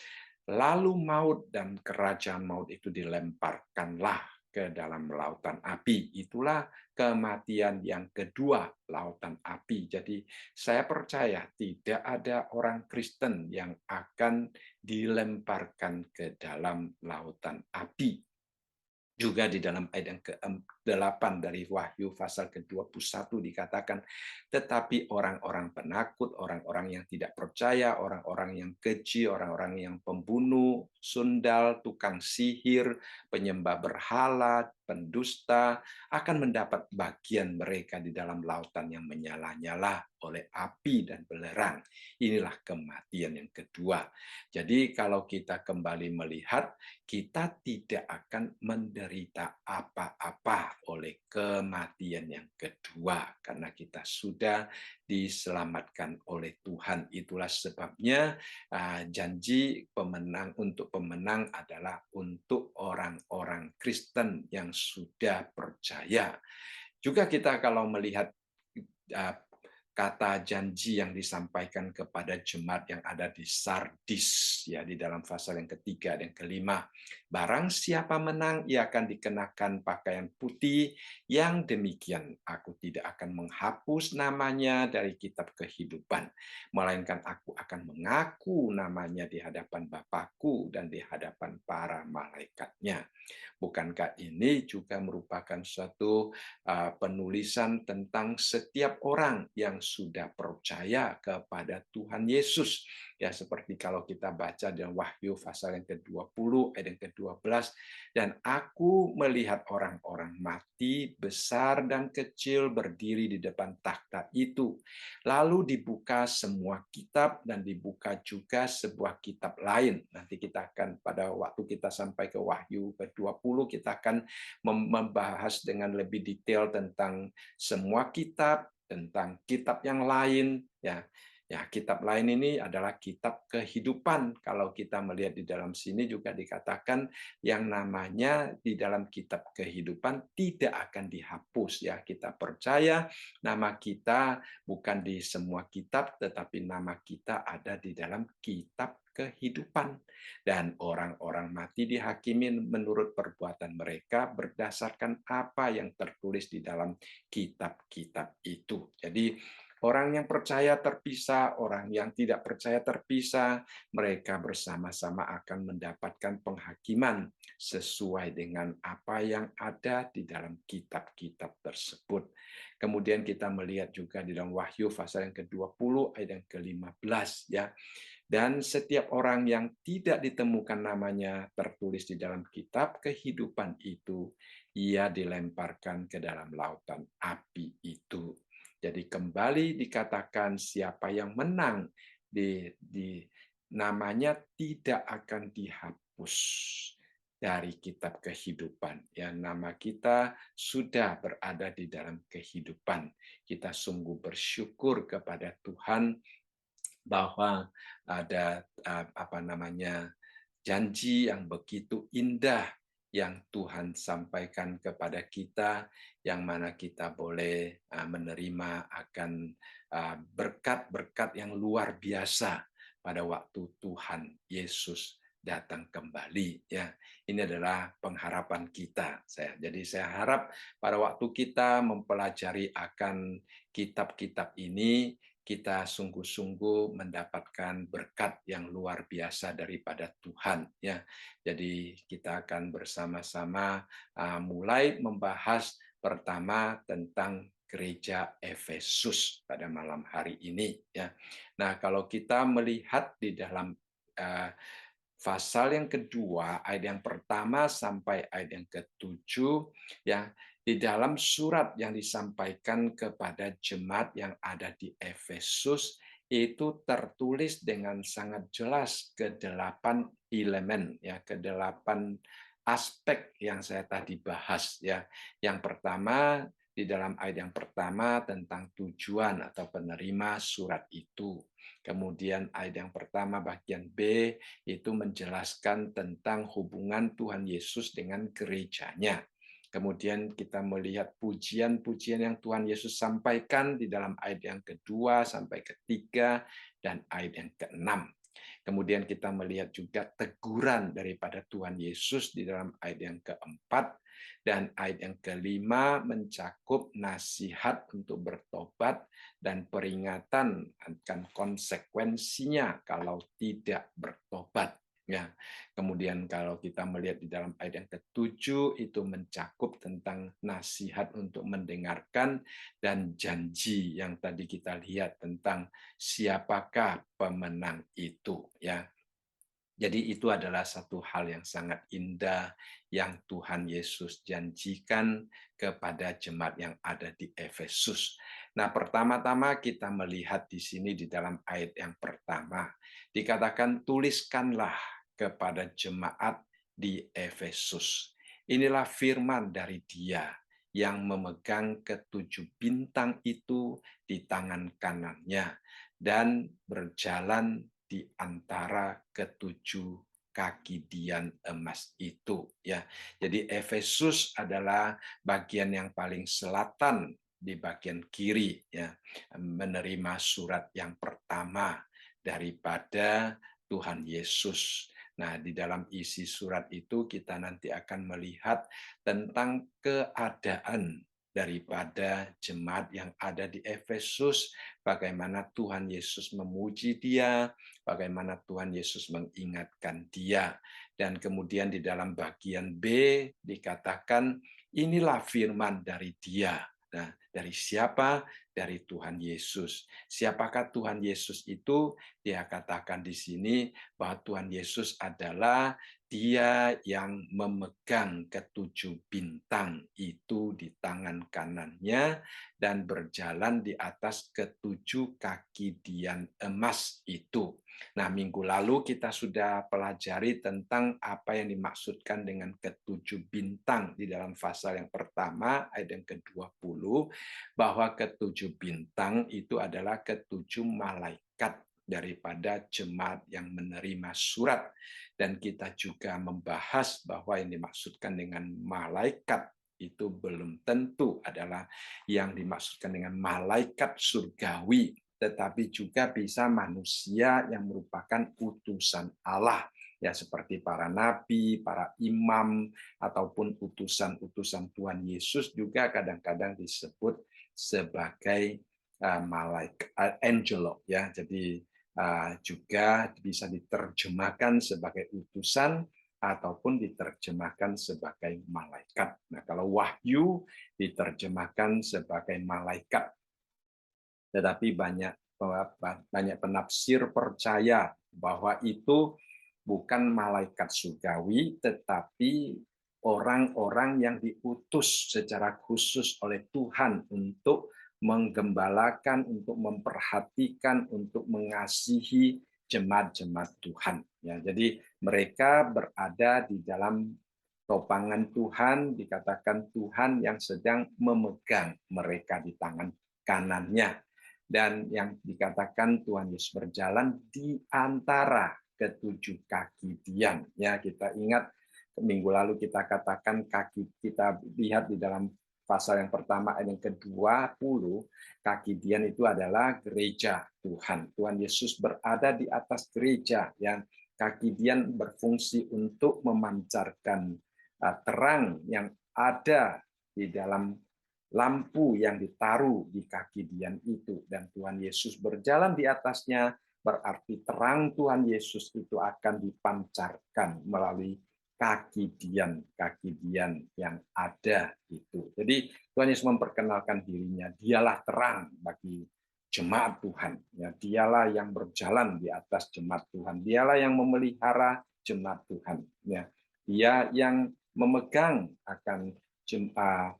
lalu maut dan kerajaan maut itu dilemparkanlah ke dalam lautan api. Itulah kematian yang kedua, lautan api. Jadi saya percaya tidak ada orang Kristen yang akan dilemparkan ke dalam lautan api. Juga di dalam ayat yang ke-8 dari Wahyu pasal ke-21 dikatakan, tetapi orang-orang penakut, orang-orang yang tidak percaya, orang-orang yang keji, orang-orang yang pembunuh, sundal, tukang sihir, penyembah berhala, pendusta, akan mendapat bagian mereka di dalam lautan yang menyala-nyala oleh api dan belerang. Inilah kematian yang kedua. Jadi kalau kita kembali melihat, kita tidak akan menderita apa-apa oleh kematian yang kedua, karena kita sudah diselamatkan oleh Tuhan. Itulah sebabnya janji pemenang untuk pemenang adalah untuk orang-orang Kristen yang sudah percaya. Juga kita kalau melihat uh, kata janji yang disampaikan kepada jemaat yang ada di Sardis, ya, di dalam pasal yang ketiga dan kelima. Barang siapa menang, ia akan dikenakan pakaian putih, yang demikian aku tidak akan menghapus namanya dari kitab kehidupan, melainkan aku akan mengaku namanya di hadapan Bapakku dan di hadapan para malaikatnya. Bukankah ini juga merupakan suatu penulisan tentang setiap orang yang sudah percaya kepada Tuhan Yesus? Ya, seperti kalau kita baca dalam Wahyu pasal yang ke-20 ayat yang ke-12, dan aku melihat orang-orang mati besar dan kecil berdiri di depan takhta itu. Lalu dibuka semua kitab dan dibuka juga sebuah kitab lain. Nanti kita akan pada waktu kita sampai ke Wahyu ke-20 kita akan membahas dengan lebih detail tentang semua kitab, tentang kitab yang lain, ya. Ya, kitab lain ini adalah kitab kehidupan. Kalau kita melihat di dalam sini juga dikatakan yang namanya di dalam kitab kehidupan tidak akan dihapus, ya. Kita percaya nama kita bukan di semua kitab, tetapi nama kita ada di dalam kitab kehidupan. Dan orang-orang mati dihakimi menurut perbuatan mereka berdasarkan apa yang tertulis di dalam kitab-kitab itu. Jadi orang yang percaya terpisah, orang yang tidak percaya terpisah, mereka bersama-sama akan mendapatkan penghakiman sesuai dengan apa yang ada di dalam kitab-kitab tersebut. Kemudian kita melihat juga di dalam Wahyu pasal yang ke-20 ayat yang ke-15, ya. Dan setiap orang yang tidak ditemukan namanya tertulis di dalam kitab kehidupan itu, ia dilemparkan ke dalam lautan api itu. Jadi kembali dikatakan siapa yang menang di namanya tidak akan dihapus dari kitab kehidupan. Ya, nama kita sudah berada di dalam kehidupan. Kita sungguh bersyukur kepada Tuhan bahwa ada apa namanya janji yang begitu indah yang Tuhan sampaikan kepada kita, yang mana kita boleh menerima akan berkat-berkat yang luar biasa pada waktu Tuhan Yesus datang kembali, ya. Ini adalah pengharapan kita. Jadi saya harap pada waktu kita mempelajari akan kitab-kitab ini, kita sungguh-sungguh mendapatkan berkat yang luar biasa daripada Tuhan, ya. Jadi kita akan bersama-sama mulai membahas pertama tentang gereja Efesus pada malam hari ini, ya. Nah, kalau kita melihat di dalam pasal yang kedua ayat yang pertama sampai ayat yang ketujuh, ya, di dalam surat yang disampaikan kepada jemaat yang ada di Efesus itu tertulis dengan sangat jelas kedelapan elemen, ya, kedelapan aspek yang saya tadi bahas, ya. Yang pertama di dalam ayat yang pertama tentang tujuan atau penerima surat itu. Kemudian ayat yang pertama bagian B itu menjelaskan tentang hubungan Tuhan Yesus dengan gerejanya. Kemudian kita melihat pujian-pujian yang Tuhan Yesus sampaikan di dalam ayat yang kedua sampai ketiga dan ayat yang keenam. Kemudian kita melihat juga teguran daripada Tuhan Yesus di dalam ayat yang keempat, dan ayat yang kelima mencakup nasihat untuk bertobat dan peringatan akan konsekuensinya kalau tidak bertobat. Ya, kemudian kalau kita melihat di dalam ayat yang ketujuh itu mencakup tentang nasihat untuk mendengarkan dan janji yang tadi kita lihat tentang siapakah pemenang itu, ya. Jadi itu adalah satu hal yang sangat indah yang Tuhan Yesus janjikan kepada jemaat yang ada di Efesus. Nah, pertama-tama kita melihat di sini di dalam ayat yang pertama dikatakan tuliskanlah kepada jemaat di Efesus. Inilah firman dari Dia yang memegang ketujuh bintang itu di tangan kanannya dan berjalan di antara ketujuh kaki dian emas itu, ya. Jadi Efesus adalah bagian yang paling selatan di bagian kiri, ya, menerima surat yang pertama daripada Tuhan Yesus. Nah, di dalam isi surat itu kita nanti akan melihat tentang keadaan daripada jemaat yang ada di Efesus, bagaimana Tuhan Yesus memuji dia, bagaimana Tuhan Yesus mengingatkan dia. Dan kemudian di dalam bagian B dikatakan, inilah firman dari dia. Nah, dari siapa? Dari Tuhan Yesus. Siapakah Tuhan Yesus itu? Dia katakan di sini bahwa Tuhan Yesus adalah dia yang memegang ketujuh bintang itu di tangan kanannya dan berjalan di atas ketujuh kaki dian emas itu. Nah, minggu lalu kita sudah pelajari tentang apa yang dimaksudkan dengan ketujuh bintang di dalam pasal yang pertama, ayat yang ke-20, bahwa ketujuh bintang itu adalah ketujuh malaikat daripada jemaat yang menerima surat. Dan kita juga membahas bahwa yang dimaksudkan dengan malaikat itu belum tentu adalah yang dimaksudkan dengan malaikat surgawi, tetapi juga bisa manusia yang merupakan utusan Allah, ya, seperti para nabi, para imam, ataupun utusan-utusan Tuhan Yesus juga kadang-kadang disebut sebagai malaikat, angelo, ya. Jadi juga bisa diterjemahkan sebagai utusan ataupun diterjemahkan sebagai malaikat. Nah, kalau wahyu diterjemahkan sebagai malaikat, tetapi banyak penafsir percaya bahwa itu bukan malaikat surgawi, tetapi orang-orang yang diutus secara khusus oleh Tuhan untuk menggembalakan, untuk memperhatikan, untuk mengasihi jemaat-jemaat Tuhan. Ya, jadi mereka berada di dalam topangan Tuhan, dikatakan Tuhan yang sedang memegang mereka di tangan kanannya. Dan yang dikatakan Tuhan Yesus berjalan di antara ketujuh kaki dian. Ya, kita ingat minggu lalu kita katakan kaki, kita lihat di dalam pasal yang pertama ayat yang ke-20, kaki dian itu adalah gereja Tuhan. Tuhan Yesus berada di atas gereja, yang kaki dian berfungsi untuk memancarkan terang yang ada di dalam lampu yang ditaruh di kaki dian itu, dan Tuhan Yesus berjalan di atasnya, berarti terang Tuhan Yesus itu akan dipancarkan melalui kaki dian yang ada itu. Jadi Tuhan Yesus memperkenalkan dirinya, dialah terang bagi jemaat Tuhan. Ya, dialah yang berjalan di atas jemaat Tuhan. Dialah yang memelihara jemaat Tuhan. Ya, dia yang memegang akan jemaat,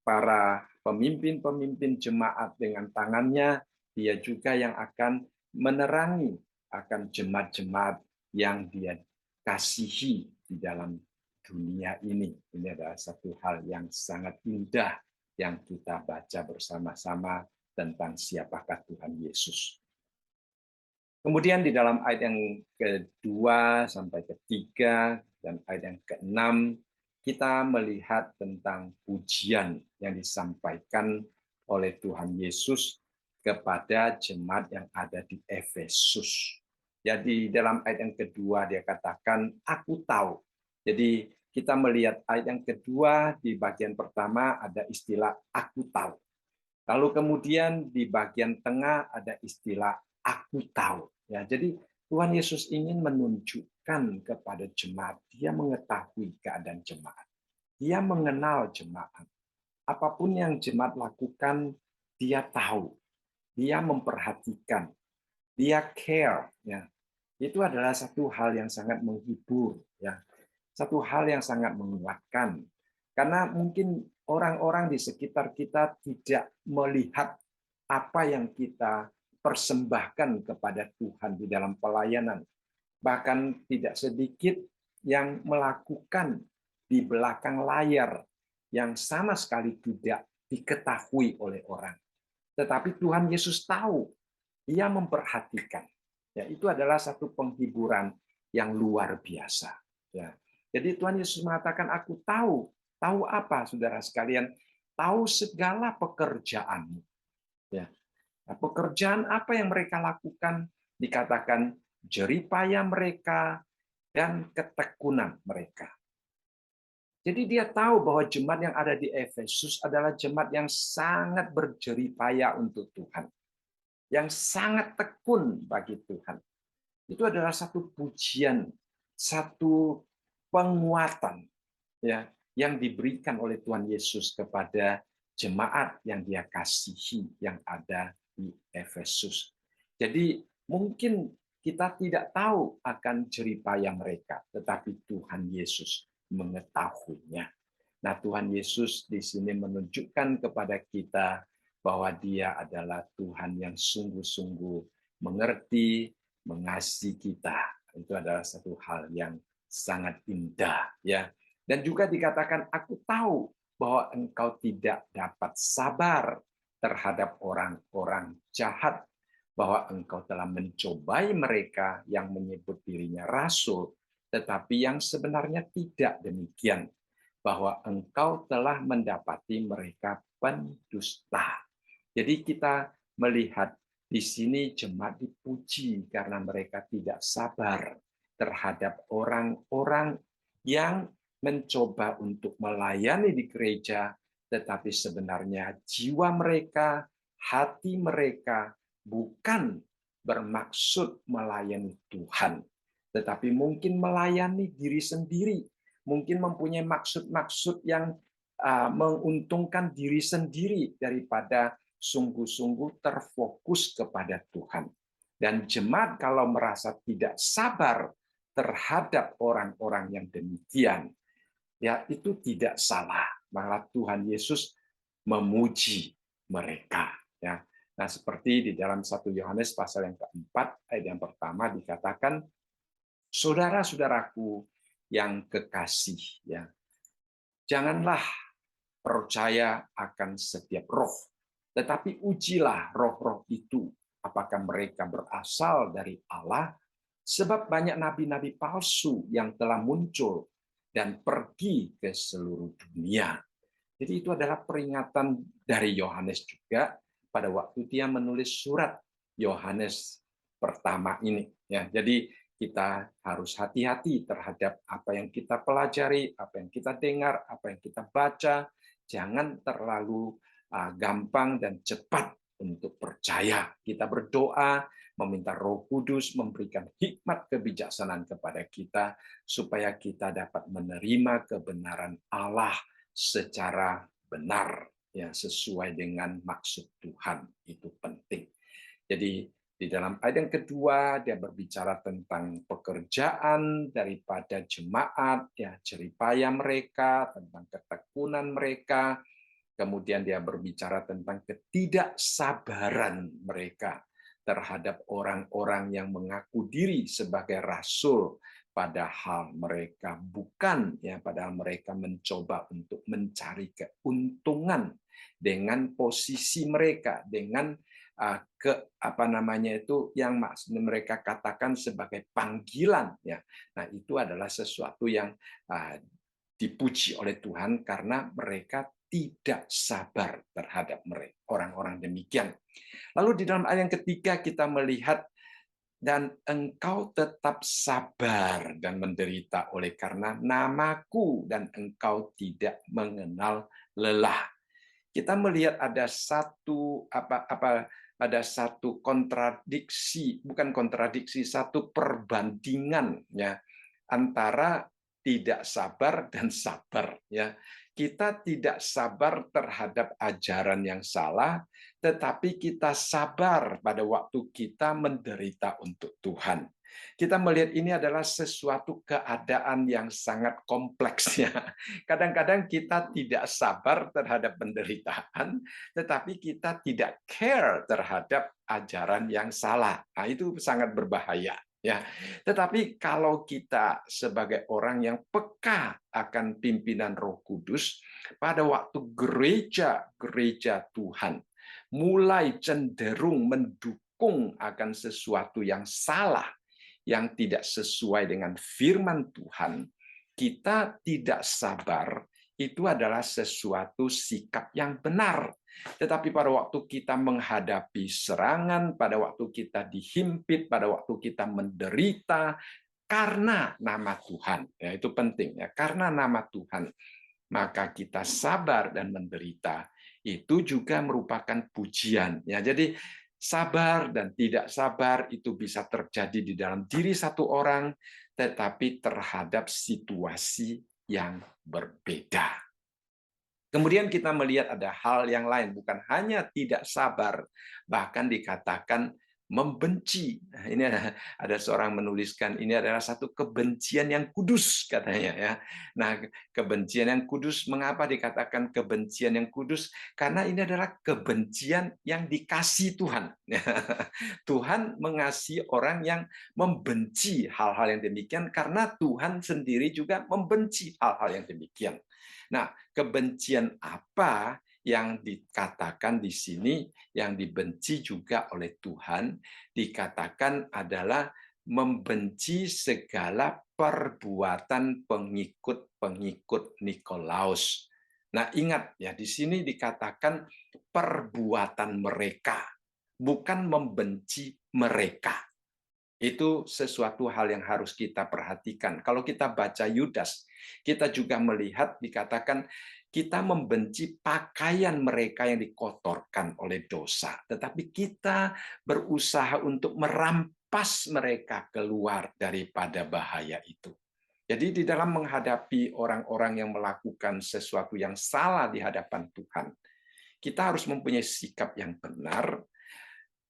para pemimpin-pemimpin jemaat dengan tangannya, dia juga yang akan menerangi akan jemaat-jemaat yang dia kasihi di dalam dunia ini. Ini adalah satu hal yang sangat indah yang kita baca bersama-sama tentang siapakah Tuhan Yesus. Kemudian di dalam ayat yang kedua sampai ketiga dan ayat yang keenam, kita melihat tentang pujian yang disampaikan oleh Tuhan Yesus kepada jemaat yang ada di Efesus. Jadi dalam ayat yang kedua dia katakan, aku tahu. Jadi kita melihat ayat yang kedua, di bagian pertama ada istilah aku tahu. Lalu kemudian di bagian tengah ada istilah aku tahu. Ya, jadi Tuhan Yesus ingin menunjukkan kepada jemaat, dia mengetahui keadaan jemaat. Dia mengenal jemaat. Apapun yang jemaat lakukan, dia tahu. Dia memperhatikan. Dia care. Ya. Itu adalah satu hal yang sangat menghibur. Ya. Satu hal yang sangat menguatkan. Karena mungkin orang-orang di sekitar kita tidak melihat apa yang kita persembahkan kepada Tuhan di dalam pelayanan. Bahkan tidak sedikit yang melakukan di belakang layar, yang sama sekali tidak diketahui oleh orang. Tetapi Tuhan Yesus tahu, Ia memperhatikan. Ya, itu adalah satu penghiburan yang luar biasa. Ya. Jadi Tuhan Yesus mengatakan, aku tahu. Tahu apa, saudara sekalian? Tahu segala pekerjaanmu. Ya. Nah, pekerjaan apa yang mereka lakukan? Dikatakan jeripaya mereka dan ketekunan mereka. Jadi dia tahu bahwa jemaat yang ada di Efesus adalah jemaat yang sangat berjeripaya untuk Tuhan, yang sangat tekun bagi Tuhan. Itu adalah satu pujian, satu penguatan, ya, yang diberikan oleh Tuhan Yesus kepada jemaat yang Dia kasihi yang ada di Efesus. Jadi mungkin kita tidak tahu akan jeripaya mereka, tetapi Tuhan Yesus mengetahuinya. Nah, Tuhan Yesus di sini menunjukkan kepada kita bahwa Dia adalah Tuhan yang sungguh-sungguh mengerti, mengasihi kita. Itu adalah satu hal yang sangat indah, ya. Dan juga dikatakan, aku tahu bahwa engkau tidak dapat sabar terhadap orang-orang jahat, bahwa engkau telah mencobai mereka yang menyebut dirinya rasul, tetapi yang sebenarnya tidak demikian, bahwa engkau telah mendapati mereka pendusta. Jadi kita melihat di sini jemaat dipuji karena mereka tidak sabar terhadap orang-orang yang mencoba untuk melayani di gereja, tetapi sebenarnya jiwa mereka, hati mereka bukan bermaksud melayani Tuhan, tetapi mungkin melayani diri sendiri, mungkin mempunyai maksud-maksud yang menguntungkan diri sendiri daripada sungguh-sungguh terfokus kepada Tuhan. Dan jemaat kalau merasa tidak sabar terhadap orang-orang yang demikian, ya itu tidak salah. Malah Tuhan Yesus memuji mereka. Ya. Nah, seperti di dalam 1 Yohanes pasal yang keempat, ayat yang pertama dikatakan, saudara-saudaraku yang kekasih, ya, janganlah percaya akan setiap roh, tetapi ujilah roh-roh itu, apakah mereka berasal dari Allah, sebab banyak nabi-nabi palsu yang telah muncul dan pergi ke seluruh dunia. Jadi itu adalah peringatan dari Yohanes juga pada waktu dia menulis surat Yohanes pertama ini. Ya, jadi kita harus hati-hati terhadap apa yang kita pelajari, apa yang kita dengar, apa yang kita baca. Jangan terlalu gampang dan cepat untuk percaya. Kita berdoa, meminta Roh Kudus memberikan hikmat kebijaksanaan kepada kita, supaya kita dapat menerima kebenaran Allah secara benar, ya, sesuai dengan maksud Tuhan. Itu penting. Jadi di dalam ayat yang kedua dia berbicara tentang pekerjaan daripada jemaat, ya, jeripaya mereka, tentang ketekunan mereka. Kemudian dia berbicara tentang ketidaksabaran mereka terhadap orang-orang yang mengaku diri sebagai rasul, padahal mereka bukan, ya, padahal mereka mencoba untuk mencari keuntungan dengan posisi mereka, dengan apa namanya itu yang maksudnya mereka katakan sebagai panggilan, ya. Nah, itu adalah sesuatu yang dipuji oleh Tuhan karena mereka tidak sabar terhadap mereka, orang-orang demikian. Lalu di dalam ayat yang ketiga kita melihat, dan engkau tetap sabar dan menderita oleh karena namaku, dan engkau tidak mengenal lelah. Kita melihat ada satu kontradiksi, bukan kontradiksi, satu perbandingan, ya, antara tidak sabar dan sabar, ya. Kita tidak sabar terhadap ajaran yang salah, tetapi kita sabar pada waktu kita menderita untuk Tuhan. Kita melihat ini adalah sesuatu keadaan yang sangat kompleks, ya. Kadang-kadang kita tidak sabar terhadap penderitaan, tetapi kita tidak care terhadap ajaran yang salah. Nah, itu sangat berbahaya. Ya, tetapi kalau kita sebagai orang yang peka akan pimpinan Roh Kudus, pada waktu gereja Tuhan mulai cenderung mendukung akan sesuatu yang salah, yang tidak sesuai dengan firman Tuhan, kita tidak sabar, itu adalah sesuatu sikap yang benar. Tetapi pada waktu kita menghadapi serangan, pada waktu kita dihimpit, pada waktu kita menderita, karena nama Tuhan, ya itu penting ya, karena nama Tuhan, maka kita sabar dan menderita. Itu juga merupakan pujian. Ya, jadi sabar dan tidak sabar itu bisa terjadi di dalam diri satu orang, tetapi terhadap situasi yang berbeda. Kemudian kita melihat ada hal yang lain, bukan hanya tidak sabar, bahkan dikatakan membenci. Nah, ini ada seorang menuliskan ini adalah satu kebencian yang kudus katanya ya. Nah, kebencian yang kudus, mengapa dikatakan kebencian yang kudus? Karena ini adalah kebencian yang dikasih Tuhan. Tuhan mengasihi orang yang membenci hal-hal yang demikian karena Tuhan sendiri juga membenci hal-hal yang demikian. Nah, kebencian apa yang dikatakan di sini, yang dibenci juga oleh Tuhan, dikatakan adalah membenci segala perbuatan pengikut-pengikut Nikolaus. Nah, ingat ya, di sini dikatakan perbuatan mereka, bukan membenci mereka. Itu sesuatu hal yang harus kita perhatikan. Kalau kita baca Yudas, kita juga melihat dikatakan kita membenci pakaian mereka yang dikotorkan oleh dosa, tetapi kita berusaha untuk merampas mereka keluar daripada bahaya itu. Jadi di dalam menghadapi orang-orang yang melakukan sesuatu yang salah di hadapan Tuhan, kita harus mempunyai sikap yang benar.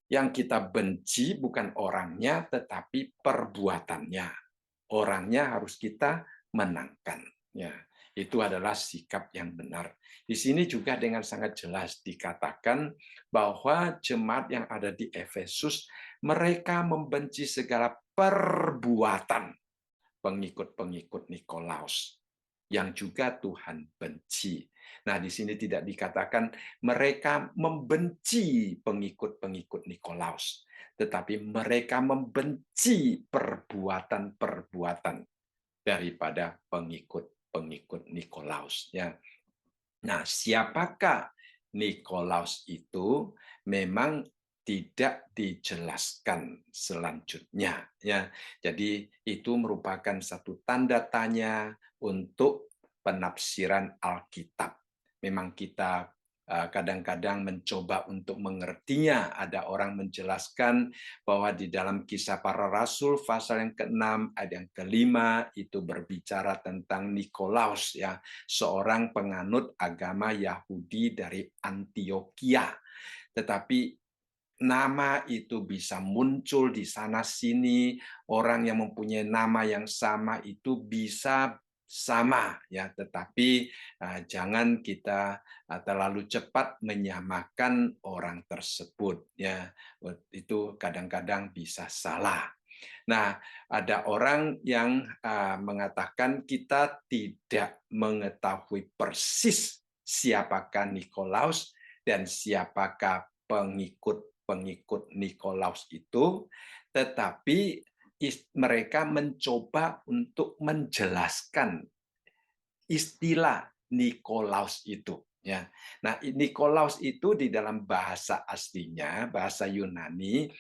Yang kita benci bukan orangnya, tetapi perbuatannya. Orangnya harus kita menangkan. Ya, itu adalah sikap yang benar. Di sini juga dengan sangat jelas dikatakan bahwa jemaat yang ada di Efesus, mereka membenci segala perbuatan pengikut-pengikut Nikolaus yang juga Tuhan benci. Nah, di sini tidak dikatakan mereka membenci pengikut-pengikut Nikolaus, tetapi mereka membenci perbuatan-perbuatan daripada pengikut-pengikut Nikolaus. Ya. Nah, siapakah Nikolaus itu? Memang tidak dijelaskan selanjutnya ya. Jadi itu merupakan satu tanda tanya untuk penafsiran Alkitab. Memang kita kadang-kadang mencoba untuk mengertinya. Ada orang menjelaskan bahwa di dalam Kisah Para Rasul pasal yang ke-6 ayat yang ke-5 itu berbicara tentang Nikolaus ya, seorang penganut agama Yahudi dari Antioquia. Tetapi nama itu bisa muncul di sana-sini, orang yang mempunyai nama yang sama itu bisa sama ya, tetapi jangan kita terlalu cepat menyamakan orang tersebut ya. Itu kadang-kadang bisa salah. Nah, ada orang yang mengatakan kita tidak mengetahui persis siapakah Nikolaus dan siapakah pengikut-pengikut Nikolaus itu, tetapi mereka mencoba untuk menjelaskan istilah Nikolaus itu. Ya, nah Nikolaus itu di dalam bahasa aslinya, bahasa Yunani,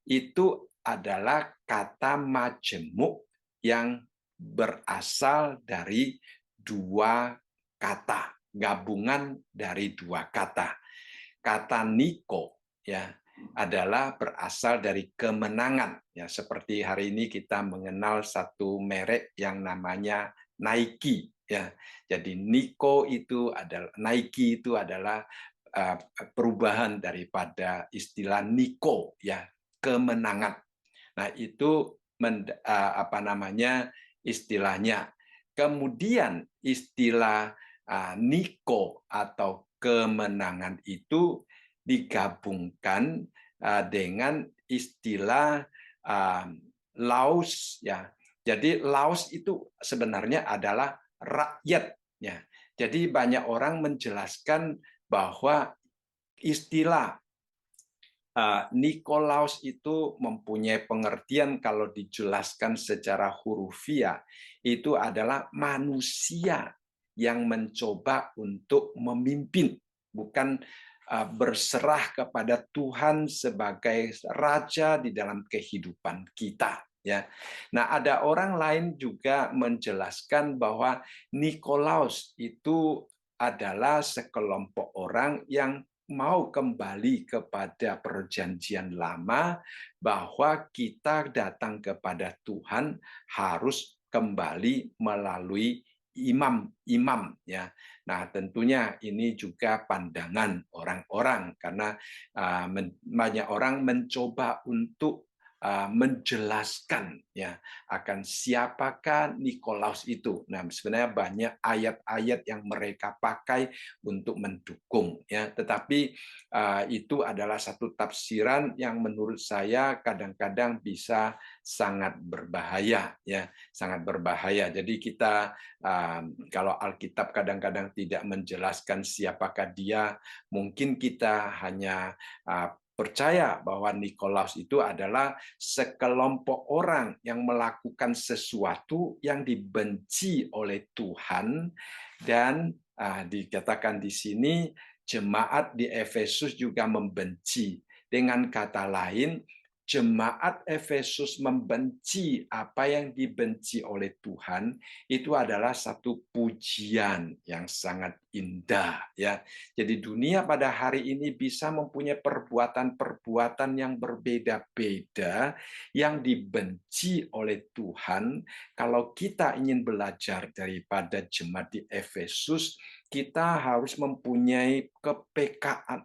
itu adalah kata majemuk yang berasal dari dua kata, gabungan dari dua kata. Kata Niko ya adalah berasal dari kemenangan ya, seperti hari ini kita mengenal satu merek yang namanya Nike ya. Jadi Niko itu adalah Nike itu adalah perubahan daripada istilah Niko ya, kemenangan. Nah, itu apa namanya istilahnya. Kemudian istilah Niko atau kemenangan itu digabungkan dengan istilah laos ya. Jadi laos itu sebenarnya adalah rakyat ya. Jadi banyak orang menjelaskan bahwa istilah Nikolaus itu mempunyai pengertian kalau dijelaskan secara hurufiah, itu adalah manusia yang mencoba untuk memimpin, bukan berserah kepada Tuhan sebagai raja di dalam kehidupan kita. Ya, nah ada orang lain juga menjelaskan bahwa Nikolaus itu adalah sekelompok orang yang mau kembali kepada perjanjian lama, bahwa kita datang kepada Tuhan harus kembali melalui imam-imam ya. Nah, tentunya ini juga pandangan orang-orang karena banyak orang mencoba untuk menjelaskan ya akan siapakah Nikolaus itu. Nah, sebenarnya banyak ayat-ayat yang mereka pakai untuk mendukung ya, tetapi itu adalah satu tafsiran yang menurut saya kadang-kadang bisa sangat berbahaya ya, sangat berbahaya. Jadi kita kalau Alkitab kadang-kadang tidak menjelaskan siapakah dia, mungkin kita hanya percaya bahwa Nikolaus itu adalah sekelompok orang yang melakukan sesuatu yang dibenci oleh Tuhan, dan dikatakan di sini jemaat di Efesus juga membenci. Dengan kata lain, jemaat Efesus membenci apa yang dibenci oleh Tuhan, itu adalah satu pujian yang sangat indah ya. Jadi dunia pada hari ini bisa mempunyai perbuatan-perbuatan yang berbeda-beda yang dibenci oleh Tuhan. Kalau kita ingin belajar daripada jemaat di Efesus, kita harus mempunyai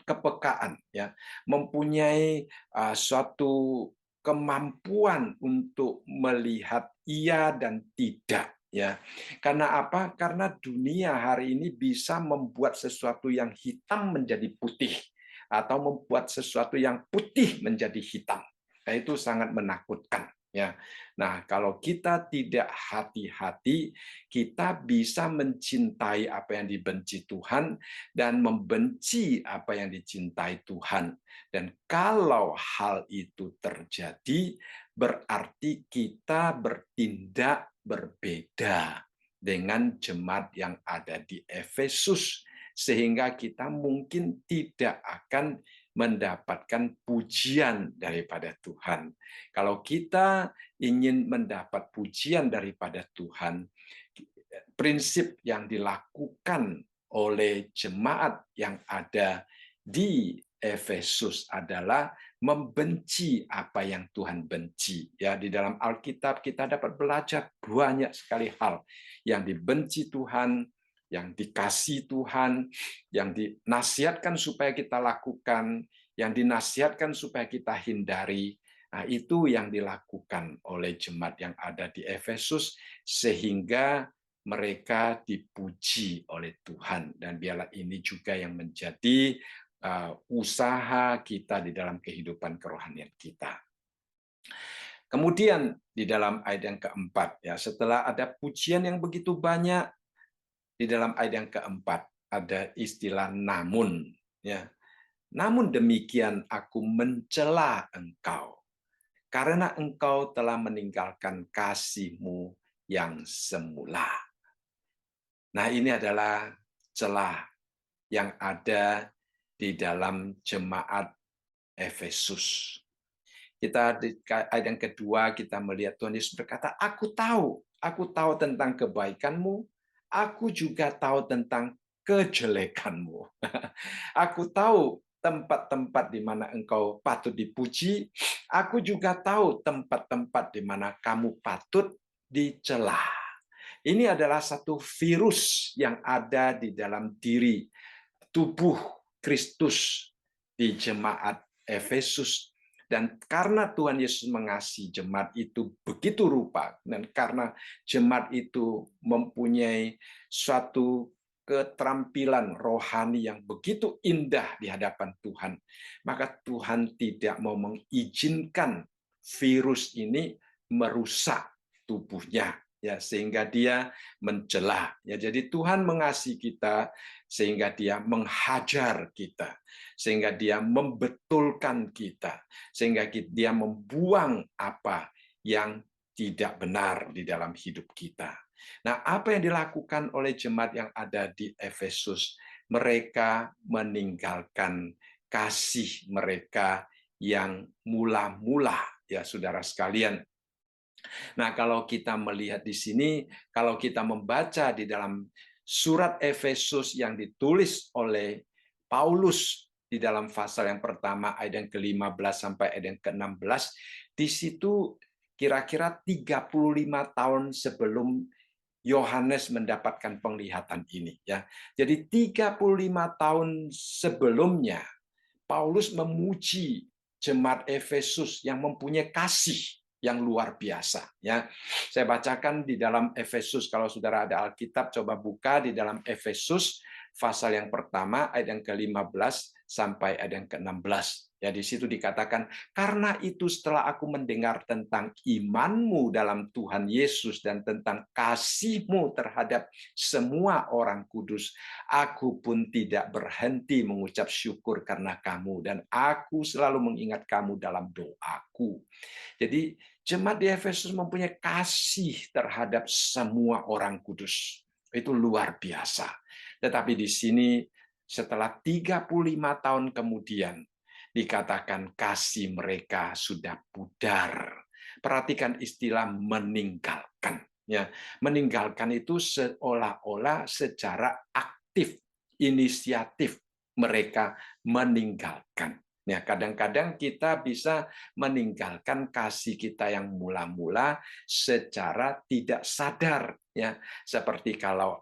kepekaan ya, mempunyai suatu kemampuan untuk melihat iya dan tidak ya. Karena apa? Karena dunia hari ini bisa membuat sesuatu yang hitam menjadi putih atau membuat sesuatu yang putih menjadi hitam. Nah, itu sangat menakutkan ya. Nah, kalau kita tidak hati-hati, kita bisa mencintai apa yang dibenci Tuhan dan membenci apa yang dicintai Tuhan. Dan kalau hal itu terjadi, berarti kita bertindak berbeda dengan jemaat yang ada di Efesus, sehingga kita mungkin tidak akan mendapatkan pujian daripada Tuhan. Kalau kita ingin mendapat pujian daripada Tuhan, prinsip yang dilakukan oleh jemaat yang ada di Efesus adalah membenci apa yang Tuhan benci. Ya, di dalam Alkitab kita dapat belajar banyak sekali hal yang dibenci Tuhan, yang dikasih Tuhan, yang dinasihatkan supaya kita lakukan, yang dinasihatkan supaya kita hindari. Nah, itu yang dilakukan oleh jemaat yang ada di Efesus sehingga mereka dipuji oleh Tuhan. Dan biarlah ini juga yang menjadi usaha kita di dalam kehidupan kerohanian kita. Kemudian di dalam ayat yang keempat, ya, setelah ada pujian yang begitu banyak, di dalam ayat yang keempat ada istilah namun. Ya. Namun demikian aku mencela engkau, karena engkau telah meninggalkan kasih-Mu yang semula. Nah, ini adalah celah yang ada di dalam jemaat Efesus. Kita di ayat yang kedua kita melihat Tuhan Yesus berkata, aku tahu tentang kebaikanmu, aku juga tahu tentang kejelekanmu. Aku tahu tempat-tempat di mana engkau patut dipuji, aku juga tahu tempat-tempat di mana kamu patut dicela. Ini adalah satu virus yang ada di dalam diri tubuh Kristus di jemaat Efesus. Dan karena Tuhan Yesus mengasihi jemaat itu begitu rupa, dan karena jemaat itu mempunyai suatu keterampilan rohani yang begitu indah di hadapan Tuhan, maka Tuhan tidak mau mengizinkan virus ini merusak tubuhnya, ya, sehingga dia mencela. Ya, jadi Tuhan mengasihi kita sehingga dia menghajar kita, sehingga dia membetulkan kita, sehingga dia membuang apa yang tidak benar di dalam hidup kita. Nah, apa yang dilakukan oleh jemaat yang ada di Efesus? Mereka meninggalkan kasih mereka yang mula-mula, ya saudara sekalian. Nah, kalau kita melihat di sini, kalau kita membaca di dalam surat Efesus yang ditulis oleh Paulus di dalam pasal yang pertama ayat yang ke-15 sampai ayat yang ke-16, di situ kira-kira 35 tahun sebelum Yohanes mendapatkan penglihatan ini, ya. Jadi 35 tahun sebelumnya Paulus memuji jemaat Efesus yang mempunyai kasih yang luar biasa, ya. Saya bacakan di dalam Efesus, kalau saudara ada Alkitab coba buka di dalam Efesus pasal yang pertama ayat yang ke-15 sampai ayat yang ke-16. Ya, di situ dikatakan, karena itu setelah aku mendengar tentang imanmu dalam Tuhan Yesus dan tentang kasihmu terhadap semua orang kudus, aku pun tidak berhenti mengucap syukur karena kamu, dan aku selalu mengingat kamu dalam doaku. Jadi jemaat di Efesus mempunyai kasih terhadap semua orang kudus. Itu luar biasa. Tetapi di sini setelah 35 tahun kemudian dikatakan kasih mereka sudah pudar. Perhatikan istilah meninggalkan. Ya, meninggalkan itu seolah-olah secara aktif, inisiatif mereka meninggalkan. Ya, kadang-kadang kita bisa meninggalkan kasih kita yang mula-mula secara tidak sadar, ya. Seperti kalau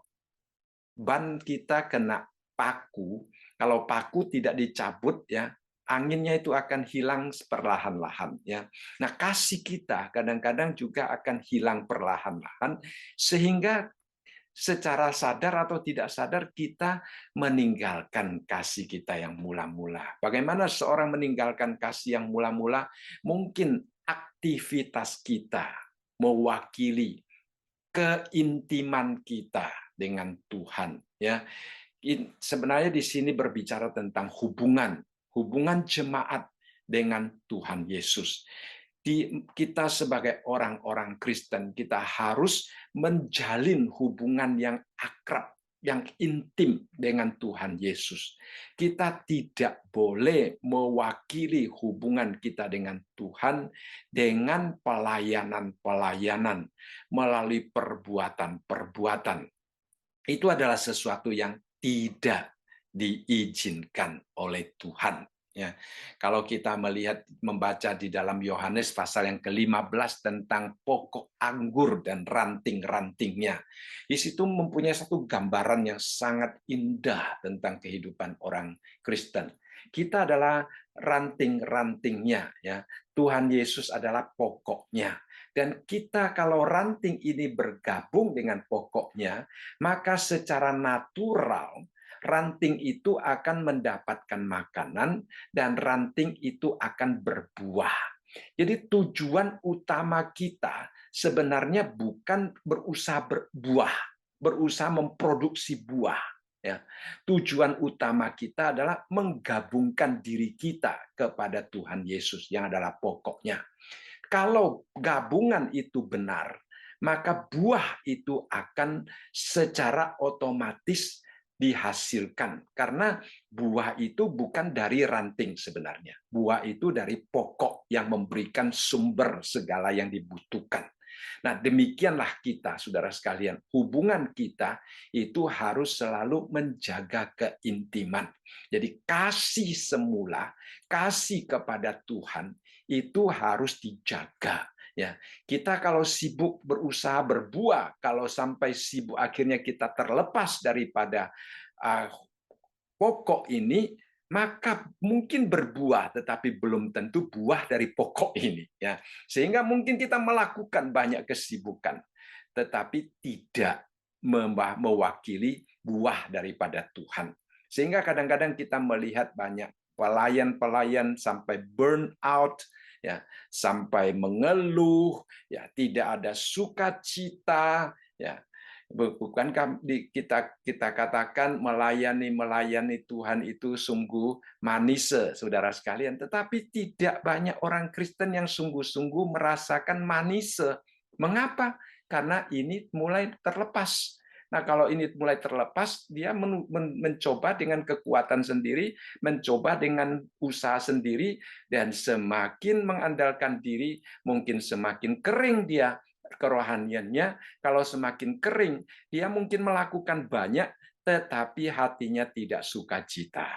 ban kita kena paku, kalau paku tidak dicabut, ya, anginnya itu akan hilang perlahan-lahan, ya. Nah, kasih kita kadang-kadang juga akan hilang perlahan-lahan sehingga secara sadar atau tidak sadar kita meninggalkan kasih kita yang mula-mula. Bagaimana seorang meninggalkan kasih yang mula-mula? Mungkin aktivitas kita mewakili keintiman kita dengan Tuhan, ya. Sebenarnya di sini berbicara tentang hubungan jemaat dengan Tuhan Yesus. Kita sebagai orang-orang Kristen, kita harus menjalin hubungan yang akrab, yang intim dengan Tuhan Yesus. Kita tidak boleh mewakili hubungan kita dengan Tuhan dengan pelayanan-pelayanan melalui perbuatan-perbuatan. Itu adalah sesuatu yang tidak diizinkan oleh Tuhan. Ya, kalau kita membaca di dalam Yohanes pasal yang ke-15 tentang pokok anggur dan ranting-rantingnya, di situ mempunyai satu gambaran yang sangat indah tentang kehidupan orang Kristen. Kita adalah ranting-rantingnya, ya. Tuhan Yesus adalah pokoknya. Dan kita kalau ranting ini bergabung dengan pokoknya, maka secara natural ranting itu akan mendapatkan makanan dan ranting itu akan berbuah. Jadi tujuan utama kita sebenarnya bukan berusaha berbuah, berusaha memproduksi buah. Ya. Tujuan utama kita adalah menggabungkan diri kita kepada Tuhan Yesus yang adalah pokoknya. Kalau gabungan itu benar, maka buah itu akan secara otomatis dihasilkan. Karena buah itu bukan dari ranting sebenarnya. Buah itu dari pokok yang memberikan sumber segala yang dibutuhkan. Nah, demikianlah kita, saudara sekalian. Hubungan kita itu harus selalu menjaga keintiman. Jadi kasih semula, kasih kepada Tuhan, itu harus dijaga, ya. Kita kalau sibuk berusaha berbuah, kalau sampai sibuk akhirnya kita terlepas daripada pokok ini, maka mungkin berbuah tetapi belum tentu buah dari pokok ini, ya. Sehingga mungkin kita melakukan banyak kesibukan tetapi tidak mewakili buah daripada Tuhan. Sehingga kadang-kadang kita melihat banyak pelayan-pelayan sampai burn out, ya, sampai mengeluh, ya, tidak ada sukacita, ya. Bukankah kita kita katakan melayani Tuhan itu sungguh manis, saudara sekalian, tetapi tidak banyak orang Kristen yang sungguh-sungguh merasakan manis. Mengapa? Karena ini mulai terlepas. Nah, kalau ini mulai terlepas, dia mencoba dengan kekuatan sendiri, mencoba dengan usaha sendiri, dan semakin mengandalkan diri, mungkin semakin kering dia kerohaniannya. Kalau semakin kering, dia mungkin melakukan banyak, tetapi hatinya tidak sukacita,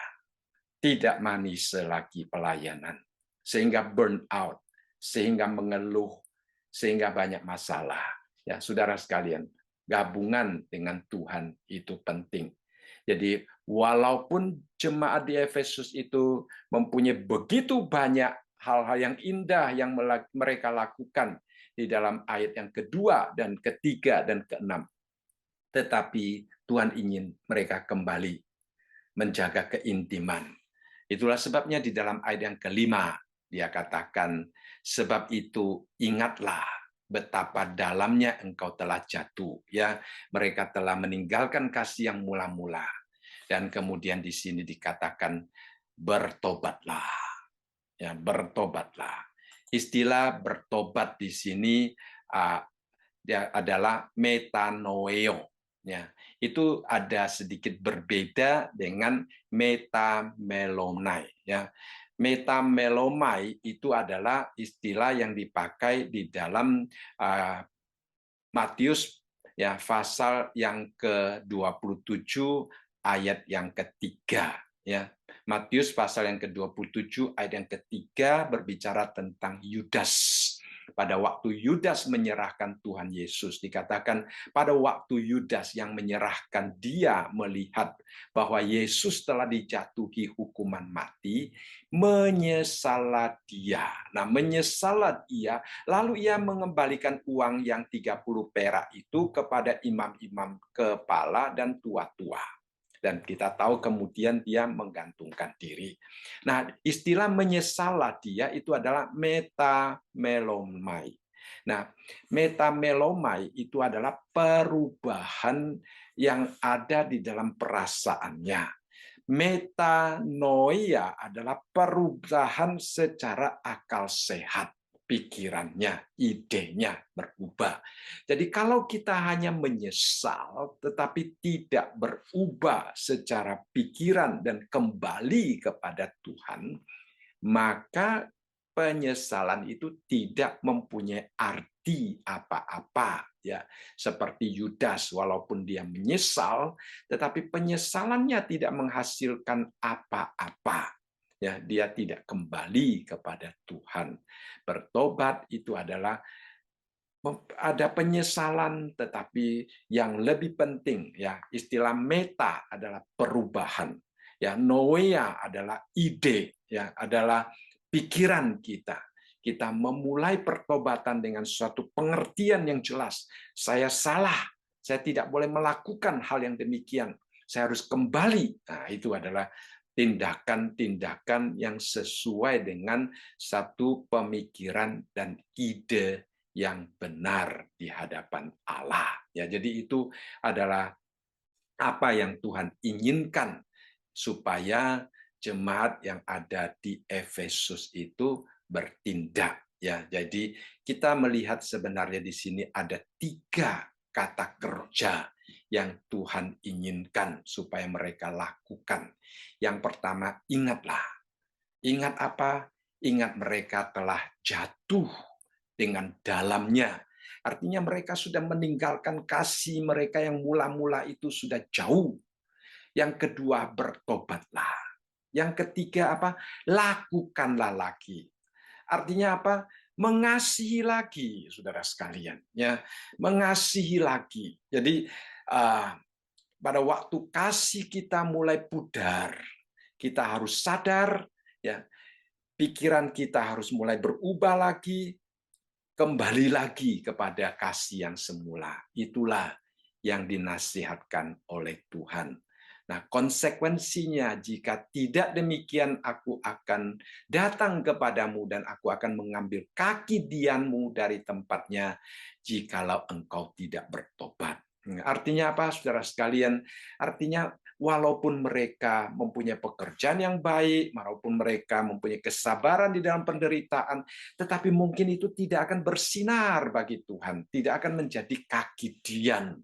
tidak manis lagi pelayanan, sehingga burn out, sehingga mengeluh, sehingga banyak masalah. Ya, saudara sekalian, gabungan dengan Tuhan itu penting. Jadi, walaupun jemaat di Efesus itu mempunyai begitu banyak hal-hal yang indah yang mereka lakukan di dalam ayat yang kedua dan ketiga dan keenam, tetapi Tuhan ingin mereka kembali menjaga keintiman. Itulah sebabnya di dalam ayat yang kelima, dia katakan, sebab itu ingatlah betapa dalamnya engkau telah jatuh. Ya, mereka telah meninggalkan kasih yang mula-mula. Dan kemudian di sini dikatakan, bertobatlah. Ya, bertobatlah. Istilah bertobat di sini adalah metanoeo. Ya, itu ada sedikit berbeda dengan metamelomai. Ya, metamelomai itu adalah istilah yang dipakai di dalam Matius, ya, pasal yang ke-27 ayat yang ketiga. Ya, Matius pasal yang ke-27 ayat yang ketiga berbicara tentang Yudas. Pada waktu Yudas menyerahkan Tuhan Yesus, dikatakan pada waktu Yudas yang menyerahkan, dia melihat bahwa Yesus telah dijatuhi hukuman mati, menyesalah dia. Nah, menyesalah dia, lalu ia mengembalikan uang yang 30 perak itu kepada imam-imam kepala dan tua-tua. Dan kita tahu kemudian dia menggantungkan diri. Nah, istilah menyesalah dia itu adalah metamelomai. Nah, metamelomai itu adalah perubahan yang ada di dalam perasaannya. Metanoia adalah perubahan secara akal sehat. Pikirannya, idenya berubah. Jadi kalau kita hanya menyesal tetapi tidak berubah secara pikiran dan kembali kepada Tuhan, maka penyesalan itu tidak mempunyai arti apa-apa, ya. Seperti Yudas, walaupun dia menyesal, tetapi penyesalannya tidak menghasilkan apa-apa. Ya, dia tidak kembali kepada Tuhan. Bertobat itu adalah ada penyesalan, tetapi yang lebih penting, ya, istilah meta adalah perubahan, ya, noia adalah ide, ya, adalah pikiran kita. Kita memulai pertobatan dengan suatu pengertian yang jelas. Saya salah, saya tidak boleh melakukan hal yang demikian. Saya harus kembali. Nah, itu adalah tindakan-tindakan yang sesuai dengan satu pemikiran dan ide yang benar di hadapan Allah. Ya, jadi itu adalah apa yang Tuhan inginkan supaya jemaat yang ada di Efesus itu bertindak. Ya, jadi kita melihat sebenarnya di sini ada 3 kata kerja yang Tuhan inginkan supaya mereka lakukan. Yang pertama, ingatlah. Ingat apa? Ingat mereka telah jatuh dengan dalamnya. Artinya mereka sudah meninggalkan kasih mereka yang mula-mula itu sudah jauh. Yang kedua, bertobatlah. Yang ketiga apa? Lakukanlah lagi. Artinya apa? Mengasihi lagi, saudara sekalian. Ya, mengasihi lagi. Jadi pada waktu kasih kita mulai pudar, kita harus sadar, ya, pikiran kita harus mulai berubah lagi, kembali lagi kepada kasih yang semula. Itulah yang dinasihatkan oleh Tuhan. Nah, konsekuensinya jika tidak demikian aku akan datang kepadamu dan aku akan mengambil kaki dianmu dari tempatnya jikalau engkau tidak bertobat. Artinya apa, saudara sekalian? Artinya walaupun mereka mempunyai pekerjaan yang baik, walaupun mereka mempunyai kesabaran di dalam penderitaan, tetapi mungkin itu tidak akan bersinar bagi Tuhan, tidak akan menjadi kaki dian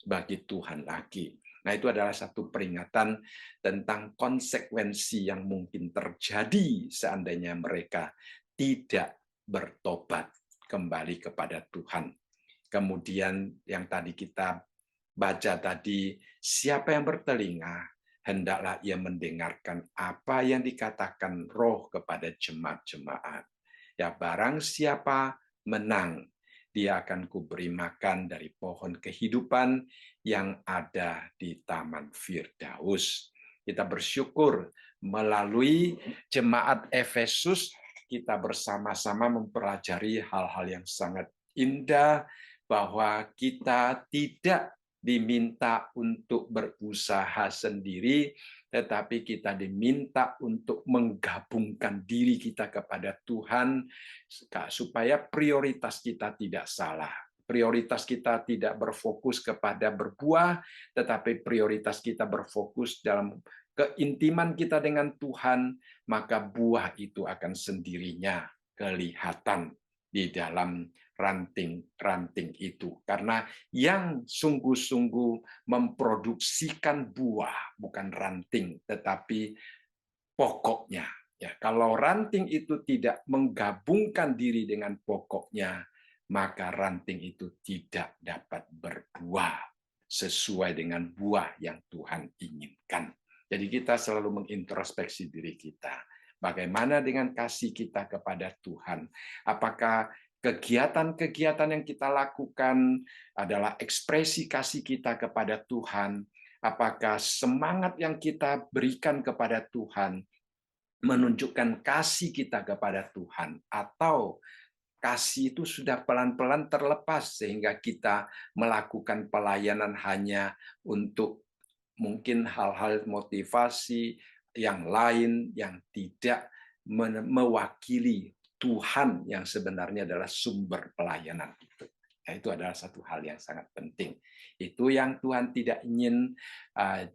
bagi Tuhan lagi. Nah, itu adalah satu peringatan tentang konsekuensi yang mungkin terjadi seandainya mereka tidak bertobat kembali kepada Tuhan. Kemudian yang tadi kita baca tadi, siapa yang bertelinga, hendaklah ia mendengarkan apa yang dikatakan Roh kepada jemaat-jemaat. Ya, barang siapa menang, dia akan kuberi makan dari pohon kehidupan yang ada di Taman Firdaus. Kita bersyukur melalui jemaat Efesus, kita bersama-sama mempelajari hal-hal yang sangat indah, bahwa kita tidak diminta untuk berusaha sendiri, tetapi kita diminta untuk menggabungkan diri kita kepada Tuhan, supaya prioritas kita tidak salah. Prioritas kita tidak berfokus kepada berbuah, tetapi prioritas kita berfokus dalam keintiman kita dengan Tuhan, maka buah itu akan sendirinya kelihatan di dalam ranting-ranting itu. Karena yang sungguh-sungguh memproduksikan buah, bukan ranting, tetapi pokoknya. Ya, kalau ranting itu tidak menggabungkan diri dengan pokoknya, maka ranting itu tidak dapat berbuah sesuai dengan buah yang Tuhan inginkan. Jadi kita selalu mengintrospeksi diri kita. Bagaimana dengan kasih kita kepada Tuhan? Apakah kegiatan-kegiatan yang kita lakukan adalah ekspresi kasih kita kepada Tuhan? Apakah semangat yang kita berikan kepada Tuhan menunjukkan kasih kita kepada Tuhan, atau kasih itu sudah pelan-pelan terlepas sehingga kita melakukan pelayanan hanya untuk mungkin hal-hal motivasi yang lain yang tidak mewakili Tuhan yang sebenarnya adalah sumber pelayanan itu. Nah, itu adalah satu hal yang sangat penting. Itu yang Tuhan tidak ingin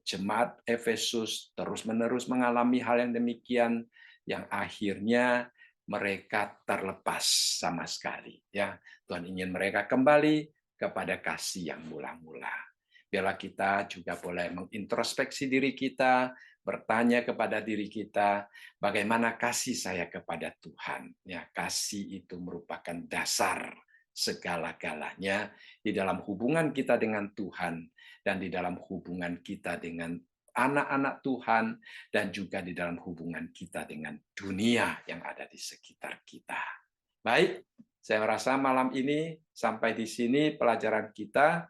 jemaat Efesus terus-menerus mengalami hal yang demikian, yang akhirnya mereka terlepas sama sekali. Ya, Tuhan ingin mereka kembali kepada kasih yang mula-mula. Biarlah kita juga boleh mengintrospeksi diri kita, bertanya kepada diri kita, bagaimana kasih saya kepada Tuhan. Ya, kasih itu merupakan dasar segala-galanya di dalam hubungan kita dengan Tuhan dan di dalam hubungan kita dengan anak-anak Tuhan dan juga di dalam hubungan kita dengan dunia yang ada di sekitar kita. Baik, saya merasa malam ini sampai di sini pelajaran kita.